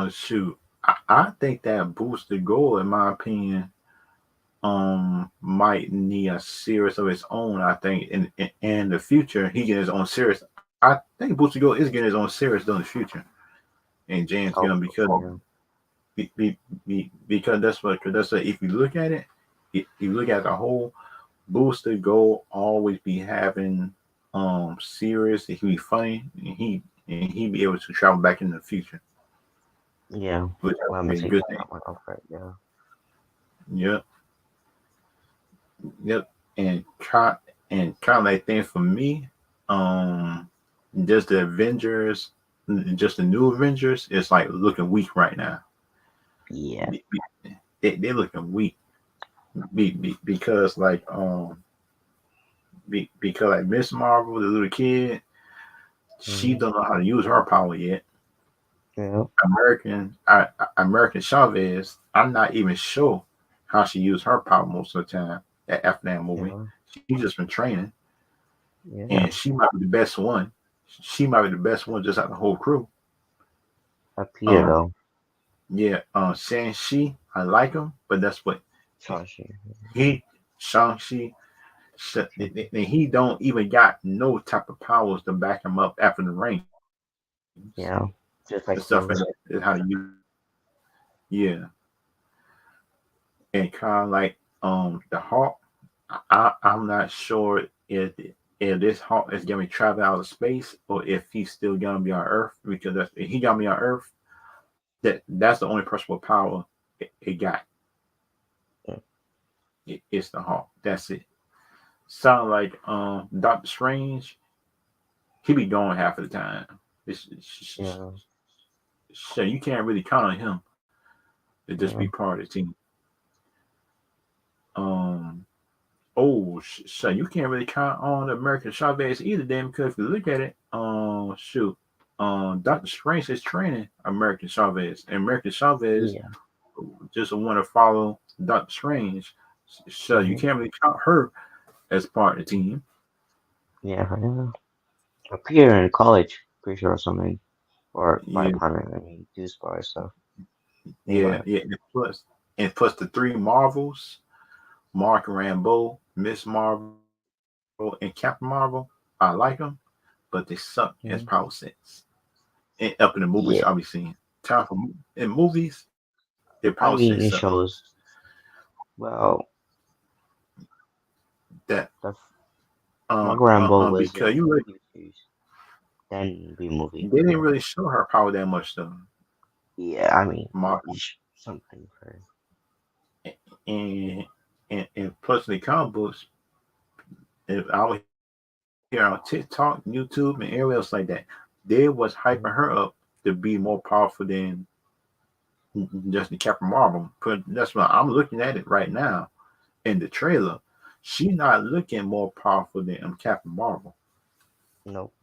Speaker 1: shoot, I think that boosted gold, in my opinion, might need a series of its own. I think in the future he get his own series. I think Booster Gold is getting his own series in the future. And James Gunn
Speaker 2: Oh,
Speaker 1: because
Speaker 2: yeah.
Speaker 1: because that's what if you look at it, if you look at the whole Booster Gold always be having serious. He be funny and he be able to travel back in the future,
Speaker 2: Yeah.
Speaker 1: which
Speaker 2: Well, I'm
Speaker 1: is
Speaker 2: gonna
Speaker 1: a
Speaker 2: say
Speaker 1: good
Speaker 2: that
Speaker 1: thing.
Speaker 2: one off right. Yeah.
Speaker 1: Yep, yep. And kind of like thing for me, um, just the Avengers, just the new Avengers, it's like looking weak right now.
Speaker 2: Yeah.
Speaker 1: They're looking weak because because like Miss Marvel, the little kid, she
Speaker 2: Hmm.
Speaker 1: don't know how to use her power yet.
Speaker 2: Yeah.
Speaker 1: American Chavez, I'm not even sure how she used her power most of the time after that movie.
Speaker 2: Yeah.
Speaker 1: She just been training,
Speaker 2: Yeah.
Speaker 1: and she might be the best one. She might be the best one just out of the whole crew.
Speaker 2: Appear
Speaker 1: Um,
Speaker 2: though.
Speaker 1: yeah, Shang-Chi, I like him, but that's what
Speaker 2: Sashi.
Speaker 1: he Shang-Chi. And he don't even got no type of powers to back him up after the rings. The
Speaker 2: Yeah.
Speaker 1: stuff in that
Speaker 2: Just like
Speaker 1: is how to
Speaker 2: Thor.
Speaker 1: use. Yeah, and kind of like the Hawk. I'm not sure if this Hawk is gonna travel out of space or if he's still gonna be on Earth because if he gonna be on Earth, that's the only person with power it got.
Speaker 2: Yeah.
Speaker 1: It's the Hawk. That's it. Sound like Doctor Strange. He be gone half of the time.
Speaker 2: Yeah.
Speaker 1: So you can't really count on him to just be
Speaker 2: Yeah.
Speaker 1: part of the team. Um, oh, so you can't really count on American Chavez either, then, because if you look at it, shoot, Doctor Strange is training American Chavez, and American Chavez
Speaker 2: Yeah.
Speaker 1: just want to follow Doctor Strange, so you
Speaker 2: Hmm.
Speaker 1: can't really count her as part of the team.
Speaker 2: Yeah. Yeah. Appear in college, pretty sure or something. Or by
Speaker 1: Yeah,
Speaker 2: apartment. I mean, do bar stuff.
Speaker 1: yeah,
Speaker 2: Nearby.
Speaker 1: yeah. And plus the three Marvels, Mark Rambeau, Miss Marvel, and Captain Marvel. I like them, but they suck as power
Speaker 2: Hmm.
Speaker 1: sets. And up in the movies I'll be
Speaker 2: Yeah.
Speaker 1: seeing. Time for in movies, their power sets
Speaker 2: I
Speaker 1: suck.
Speaker 2: mean, it shows. Well,
Speaker 1: That
Speaker 2: Margot Rambeau was
Speaker 1: because
Speaker 2: in
Speaker 1: you
Speaker 2: TV series, then the
Speaker 1: they
Speaker 2: movie.
Speaker 1: didn't really show her power that much though.
Speaker 2: Yeah, I mean,
Speaker 1: Mark
Speaker 2: something for.
Speaker 1: and and plus the comic books, if I was here on TikTok, YouTube, and everywhere else like that, they was hyping her up
Speaker 2: Mhm.
Speaker 1: to be more powerful than just the Captain Marvel. But that's why I'm looking at it right now in the trailer. She's not looking more powerful than Captain Marvel.
Speaker 2: Nope.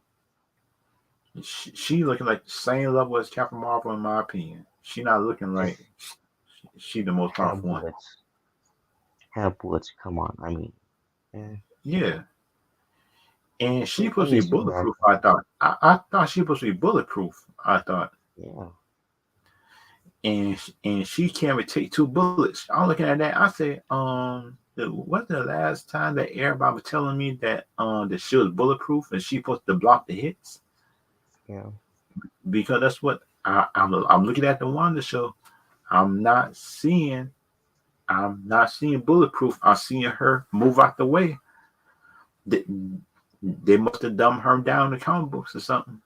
Speaker 1: She looking like the same level as Captain Marvel in my opinion. She not looking
Speaker 2: Just
Speaker 1: like she the most
Speaker 2: Hannah
Speaker 1: powerful one.
Speaker 2: Bullets. Hannah Bullets, come on. I mean, eh,
Speaker 1: Yeah, and she
Speaker 2: the
Speaker 1: supposed
Speaker 2: thing
Speaker 1: to be
Speaker 2: is with
Speaker 1: bulletproof.
Speaker 2: Marvel.
Speaker 1: I thought. I thought she supposed to be bulletproof. I thought,
Speaker 2: Yeah.
Speaker 1: and she can't even take two bullets. I'm looking at that. I said, what's the last time that everybody was telling me that she was bulletproof and she supposed to block the hits?
Speaker 2: Yeah.
Speaker 1: Because that's what I'm looking at the Wanda show. I'm not seeing I'm not seeing bulletproof. I'm seeing her move out the way. They, they must have dumbed her down in the comic books or something.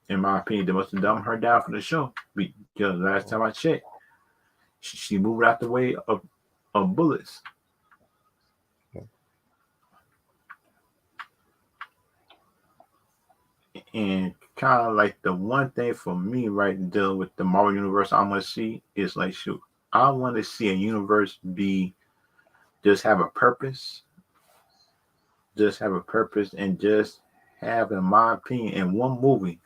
Speaker 1: In my opinion, they must have dumbed her down for the show because last time
Speaker 2: Yeah.
Speaker 1: I checked, she moved out the way of bullets.
Speaker 2: Yeah.
Speaker 1: And kind of like the one thing for me right dealing with the Marvel universe I want to see is like shoot, I want to see a universe be just have a purpose, and just have, in my opinion, in one movie.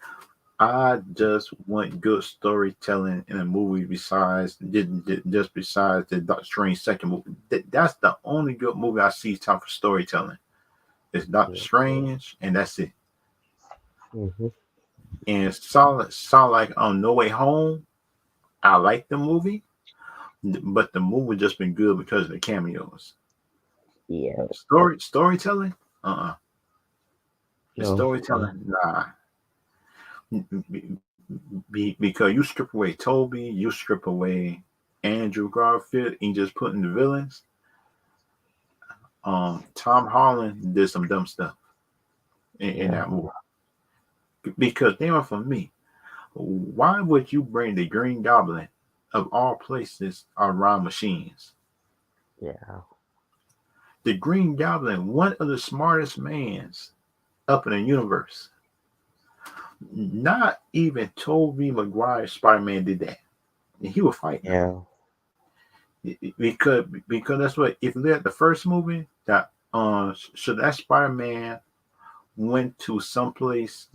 Speaker 1: I just want good storytelling in a movie besides just besides the Doctor Strange second movie. That's the only good movie I see time for storytelling. It's Doctor
Speaker 2: Yeah.
Speaker 1: Strange, and that's it.
Speaker 2: Mm-hmm.
Speaker 1: And saw like on No Way Home. I like the movie, but the movie just been good because of the cameos.
Speaker 2: Yeah.
Speaker 1: Storytelling, uh, the
Speaker 2: No.
Speaker 1: storytelling, nah. Because you strip away Toby, you strip away Andrew Garfield, and just put in the villains. Tom Holland did some dumb stuff in
Speaker 2: Yeah.
Speaker 1: that movie. Because they are for me. Why would you bring the Green Goblin of all places around machines?
Speaker 2: Yeah.
Speaker 1: The Green Goblin, one of the smartest mans up in the universe. Not even Tobey Maguire Spider-Man did that. And he was fighting him.
Speaker 2: Yeah.
Speaker 1: Because that's what if you look at the first movie that so that Spider-Man went to someplace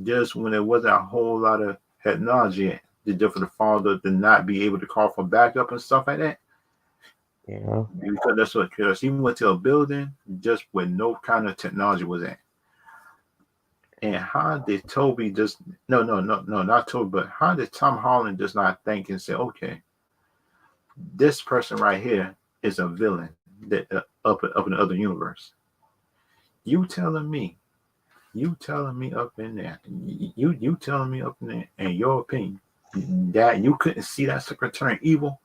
Speaker 1: just when there wasn't a whole lot of technology yet. Just for the father to not be able to call for backup and stuff like that.
Speaker 2: Yeah.
Speaker 1: Because that's what because he went to a building just where no kind of technology was at. And how did Toby just no not Toby, but how did Tom Holland just not think and say, okay, this person right here is a villain that up in the other universe. You telling me, you telling me up in there, you telling me up in there, in your opinion, that you couldn't see that sucker turn evil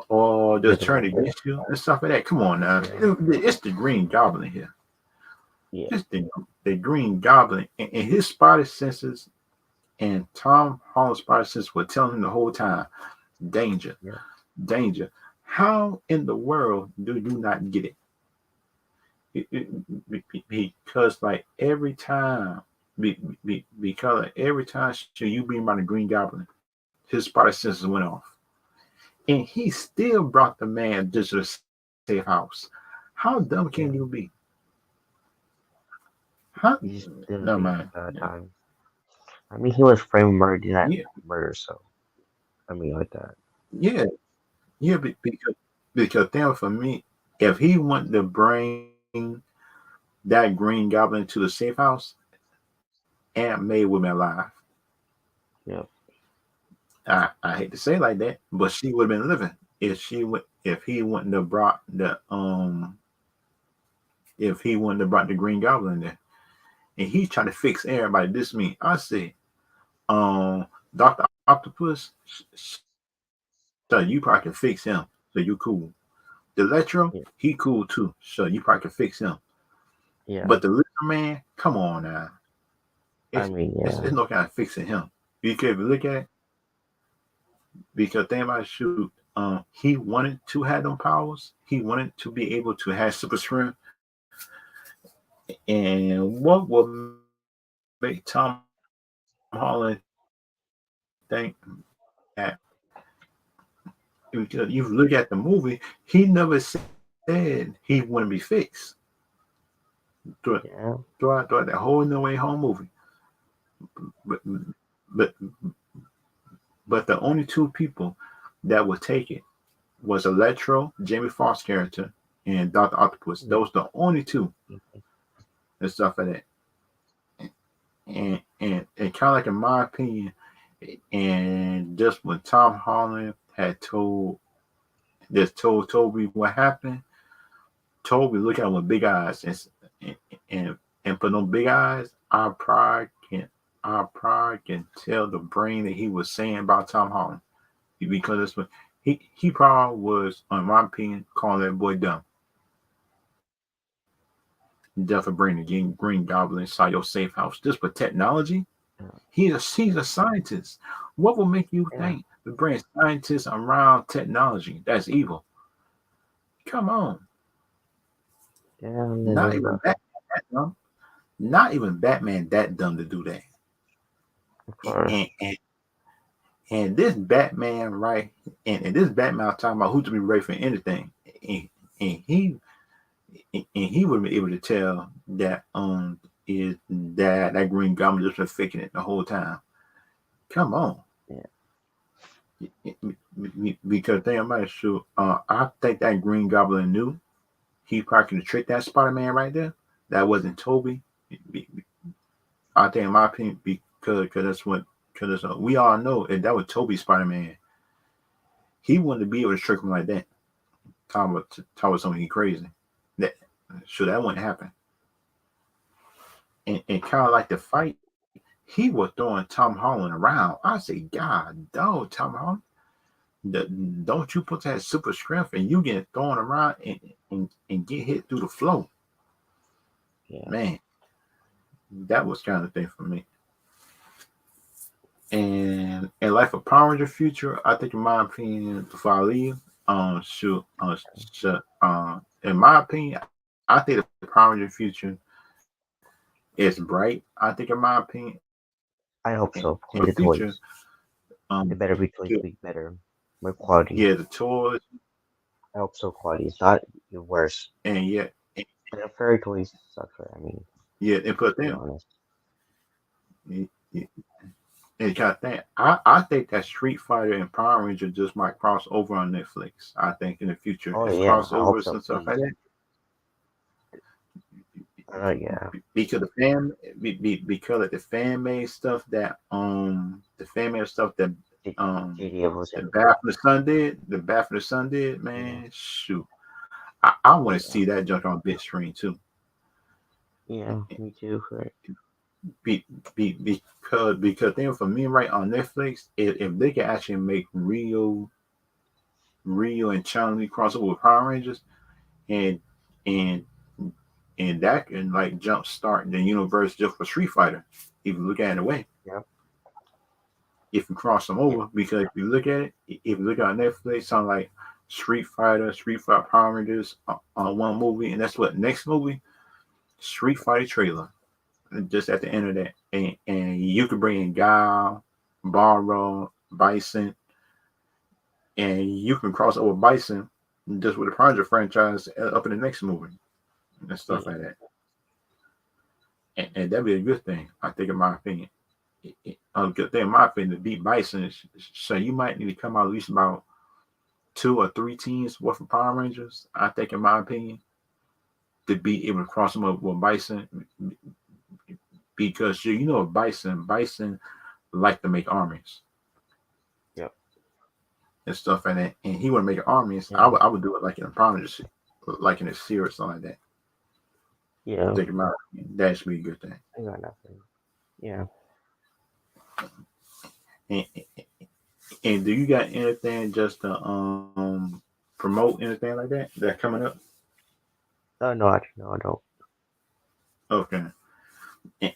Speaker 1: or just turn
Speaker 2: Yeah.
Speaker 1: against you and stuff like that. Come on now, it's the Green Goblin here.
Speaker 2: Yeah.
Speaker 1: It's the Green Goblin and his spotted senses and Tom Holland's spotted senses were telling him the whole time, danger,
Speaker 2: Yeah.
Speaker 1: danger. How in the world do you not get it? Because like every time, because like every time you be around the Green Goblin, his spotted senses went off, and he still brought the man to the safe house. How dumb can you be?
Speaker 2: Yeah.
Speaker 1: Huh?
Speaker 2: He just
Speaker 1: No
Speaker 2: didn't think
Speaker 1: man.
Speaker 2: at that time. I mean, he was framed murder, did not
Speaker 1: Yeah,
Speaker 2: murder, so I mean, like that.
Speaker 1: yeah, yeah. Because then for me, if he wanted to bring that Green Goblin to the safe house, Aunt May would have been alive.
Speaker 2: Yeah.
Speaker 1: I hate to say it like that, but she would have been living if he wouldn't have brought the if he wouldn't have brought the Green Goblin there. And he's trying to fix everybody. This mean I say, um, Doctor Octopus, so you probably can fix him. So you cool. The Electro,
Speaker 2: Yeah.
Speaker 1: he cool too. So you probably can fix him.
Speaker 2: Yeah.
Speaker 1: But the Lizard Man, come on now.
Speaker 2: I mean,
Speaker 1: It's
Speaker 2: yeah.
Speaker 1: no kind of fixing him. Because if you look at it, because think about shoot, he wanted to have them powers. He wanted to be able to have super strength. And what will make Tom Holland think that because you look at the movie, he never said he wouldn't be fixed throughout,
Speaker 2: Yeah.
Speaker 1: throughout the whole No Way Home movie. But but but the only two people that would take it was Electro, Jamie Foxx character, and Doctor Octopus.
Speaker 2: Yeah.
Speaker 1: Those the only two
Speaker 2: Mhm.
Speaker 1: and stuff like that. And kind of like in my opinion, and just when Tom Holland had told Toby what happened, Toby look at him with big eyes and and, and for them big eyes, our pride can tell the brain that he was saying about Tom Holland because that's what he probably was, in my opinion, calling that boy dumb. Death of bringing the Green Goblin inside your safe house just for technology.
Speaker 2: Yeah.
Speaker 1: He's a scientist. What will make you
Speaker 2: Yeah.
Speaker 1: think to bring scientists around technology? That's evil. Come on,
Speaker 2: Yeah. And then
Speaker 1: not
Speaker 2: there's
Speaker 1: even Batman that dumb. Not even Batman that dumb to do that.
Speaker 2: of course.
Speaker 1: And and, and this Batman, right? And this Batman, I'm talking about who to be ready for anything. And, and he and he would be able to tell that is that Green Goblin just been faking it the whole time. Come on,
Speaker 2: Yeah.
Speaker 1: because think about it, sure. I think that Green Goblin knew he probably could have tricked that Spider Man right there. That wasn't Toby. I think, in my opinion, because that's what because we all know if that was Toby Spider Man, he wouldn't be able to trick him like that. Talk about something crazy. That sure that wouldn't happen. And kind of like the fight, he was throwing Tom Holland around. I say, God, dog, Tom Holland, the, don't you put that super strength and you get thrown around and get hit through the floor.
Speaker 2: Yeah.
Speaker 1: Man, that was kind of thing for me. And like for Power Ranger Future, I think in my opinion, before I leave, shoot, in my opinion, I think the Power Ranger Future it's bright. I think, in my opinion,
Speaker 2: I hope
Speaker 1: in
Speaker 2: so.
Speaker 1: the
Speaker 2: For the
Speaker 1: future,
Speaker 2: toys, the better be toys
Speaker 1: yeah,
Speaker 2: be better, more quality.
Speaker 1: yeah, the toys,
Speaker 2: I hope so. Quality. It's not worse.
Speaker 1: and
Speaker 2: The fairy toys suck. I mean,
Speaker 1: and put
Speaker 2: be
Speaker 1: them.
Speaker 2: honest.
Speaker 1: And kind of thing. I think that Street Fighter and Power Ranger just might cross over on Netflix. I think in the future,
Speaker 2: Oh
Speaker 1: it's
Speaker 2: yeah, I hope
Speaker 1: crossovers
Speaker 2: so.
Speaker 1: and stuff like
Speaker 2: Please.
Speaker 1: that.
Speaker 2: Yeah.
Speaker 1: Because the fan, because of the fan made stuff that the fan made stuff that
Speaker 2: J-
Speaker 1: um
Speaker 2: JD was
Speaker 1: the
Speaker 2: it?
Speaker 1: Bath of the Sun did,
Speaker 2: Yeah.
Speaker 1: man. Shoot, I want to
Speaker 2: Yeah.
Speaker 1: see that junk on big screen too.
Speaker 2: Yeah. Me too. Right.
Speaker 1: Be, because then for me right on Netflix, if they can actually make Rio and Chun-Li crossover with Power Rangers, and and and that can like jumpstart the universe just for Street Fighter. If you look at it in a way,
Speaker 2: Yeah.
Speaker 1: if you cross them
Speaker 2: Yeah.
Speaker 1: over, because if you look at it, if you look at Netflix, something like Street Fighter Power Rangers on one movie, and that's what next movie, Street Fighter trailer, just at the end of that, and you could bring in Guile, Barrow, Bison, and you can cross over Bison just with the Power Ranger franchise up in the next movie and stuff
Speaker 2: Yeah.
Speaker 1: like that. And that'd be a good thing, I think, in my opinion. A good thing, in my opinion, to beat Bison. So you might need to come out at least about 2 or 3 teams worth of Power Rangers. I think, in my opinion, to be able to cross them up with Bison, because Bison like to make armies
Speaker 2: Yep.
Speaker 1: and stuff like that, and he would make armies.
Speaker 2: Yeah.
Speaker 1: I would do it like in a Power Rangers, like in a series or something like that.
Speaker 2: Yeah.
Speaker 1: Think about that should be a good thing.
Speaker 2: I got nothing. Yeah.
Speaker 1: And, and do you got anything just to promote anything like that coming up?
Speaker 2: Oh no, actually, no, I don't.
Speaker 1: Okay.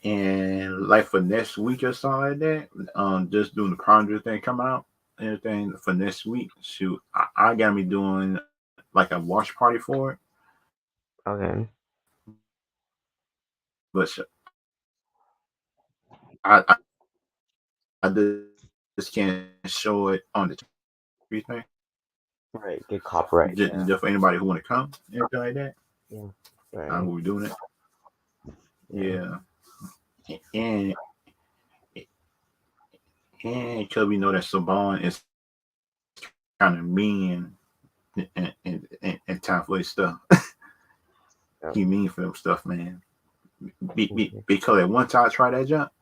Speaker 1: And like for next week or something like that, just doing the Ponder thing coming out, anything for next week. Shoot, I gotta be doing like a watch party for it,
Speaker 2: Okay.
Speaker 1: but I just can't show it on the thing.
Speaker 2: Right. Get copyright.
Speaker 1: Just
Speaker 2: Yeah.
Speaker 1: for anybody who want to come, anything like that.
Speaker 2: Yeah.
Speaker 1: I
Speaker 2: Right.
Speaker 1: will be doing it.
Speaker 2: Yeah.
Speaker 1: Yeah, and and because we know that Saban is kind of mean and time for his stuff. He
Speaker 2: Yep.
Speaker 1: mean for them stuff, man.
Speaker 2: Mhm.
Speaker 1: Because at one time I tried that jump,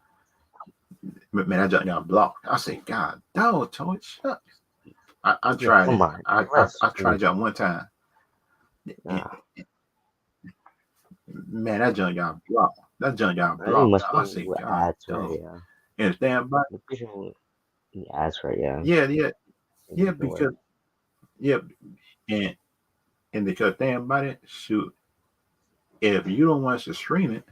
Speaker 1: man, that jump got blocked. I said, God, dog, told shucks. I
Speaker 2: Yeah.
Speaker 1: tried
Speaker 2: Come
Speaker 1: it.
Speaker 2: on. Let's
Speaker 1: I tried
Speaker 2: please.
Speaker 1: that jump one time. And,
Speaker 2: Nah.
Speaker 1: man, that jump got blocked. That jump got
Speaker 2: I think it
Speaker 1: blocked.
Speaker 2: must be
Speaker 1: I
Speaker 2: in
Speaker 1: said,
Speaker 2: the
Speaker 1: God,
Speaker 2: ads, right?
Speaker 1: dog.
Speaker 2: Yeah.
Speaker 1: And the thing about
Speaker 2: The picture in the ads, right? Yeah.
Speaker 1: yeah,
Speaker 2: You
Speaker 1: yeah,
Speaker 2: can do it.
Speaker 1: because yeah, and the thing about it, shoot, if you don't want us to stream it,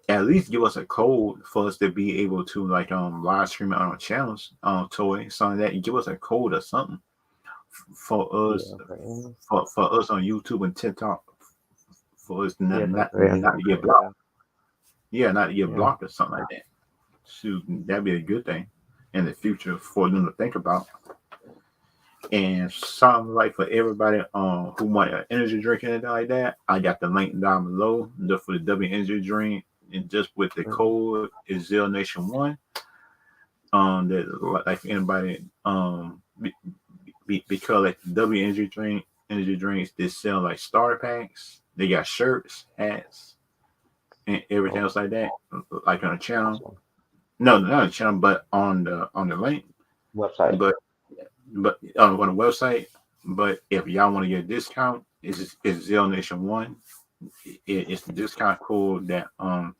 Speaker 1: at least give us a code for us to be able to like live stream it on our channels, toy, something like that. You give us a code or something for us
Speaker 2: Yeah. Right.
Speaker 1: for us on YouTube and TikTok for us
Speaker 2: Yeah. Very
Speaker 1: not to get
Speaker 2: uncomfortable.
Speaker 1: blocked.
Speaker 2: Yeah.
Speaker 1: Yeah, not to get
Speaker 2: Yeah.
Speaker 1: blocked or something like that. Shoot, that'd be a good thing in the future for them to think about. And something like for everybody who want an energy drink and anything like that, I got the link down below just for the W energy drink, and just with the
Speaker 2: Mhm.
Speaker 1: code is Zell Nation One. That like anybody because like the W energy drinks they sell like starter packs. They got shirts, hats, and everything
Speaker 2: Oh,
Speaker 1: else like that. Like on the channel.
Speaker 2: awesome.
Speaker 1: No, not on the channel, but on the link.
Speaker 2: Website.
Speaker 1: But on the website. But if y'all want to get a discount, it's Zell Nation One. It's the discount code that y'all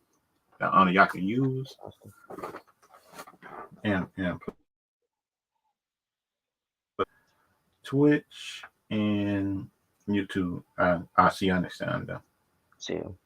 Speaker 1: can use.
Speaker 2: Awesome.
Speaker 1: And Twitch and YouTube. I'll see y'all next time though.
Speaker 2: See you.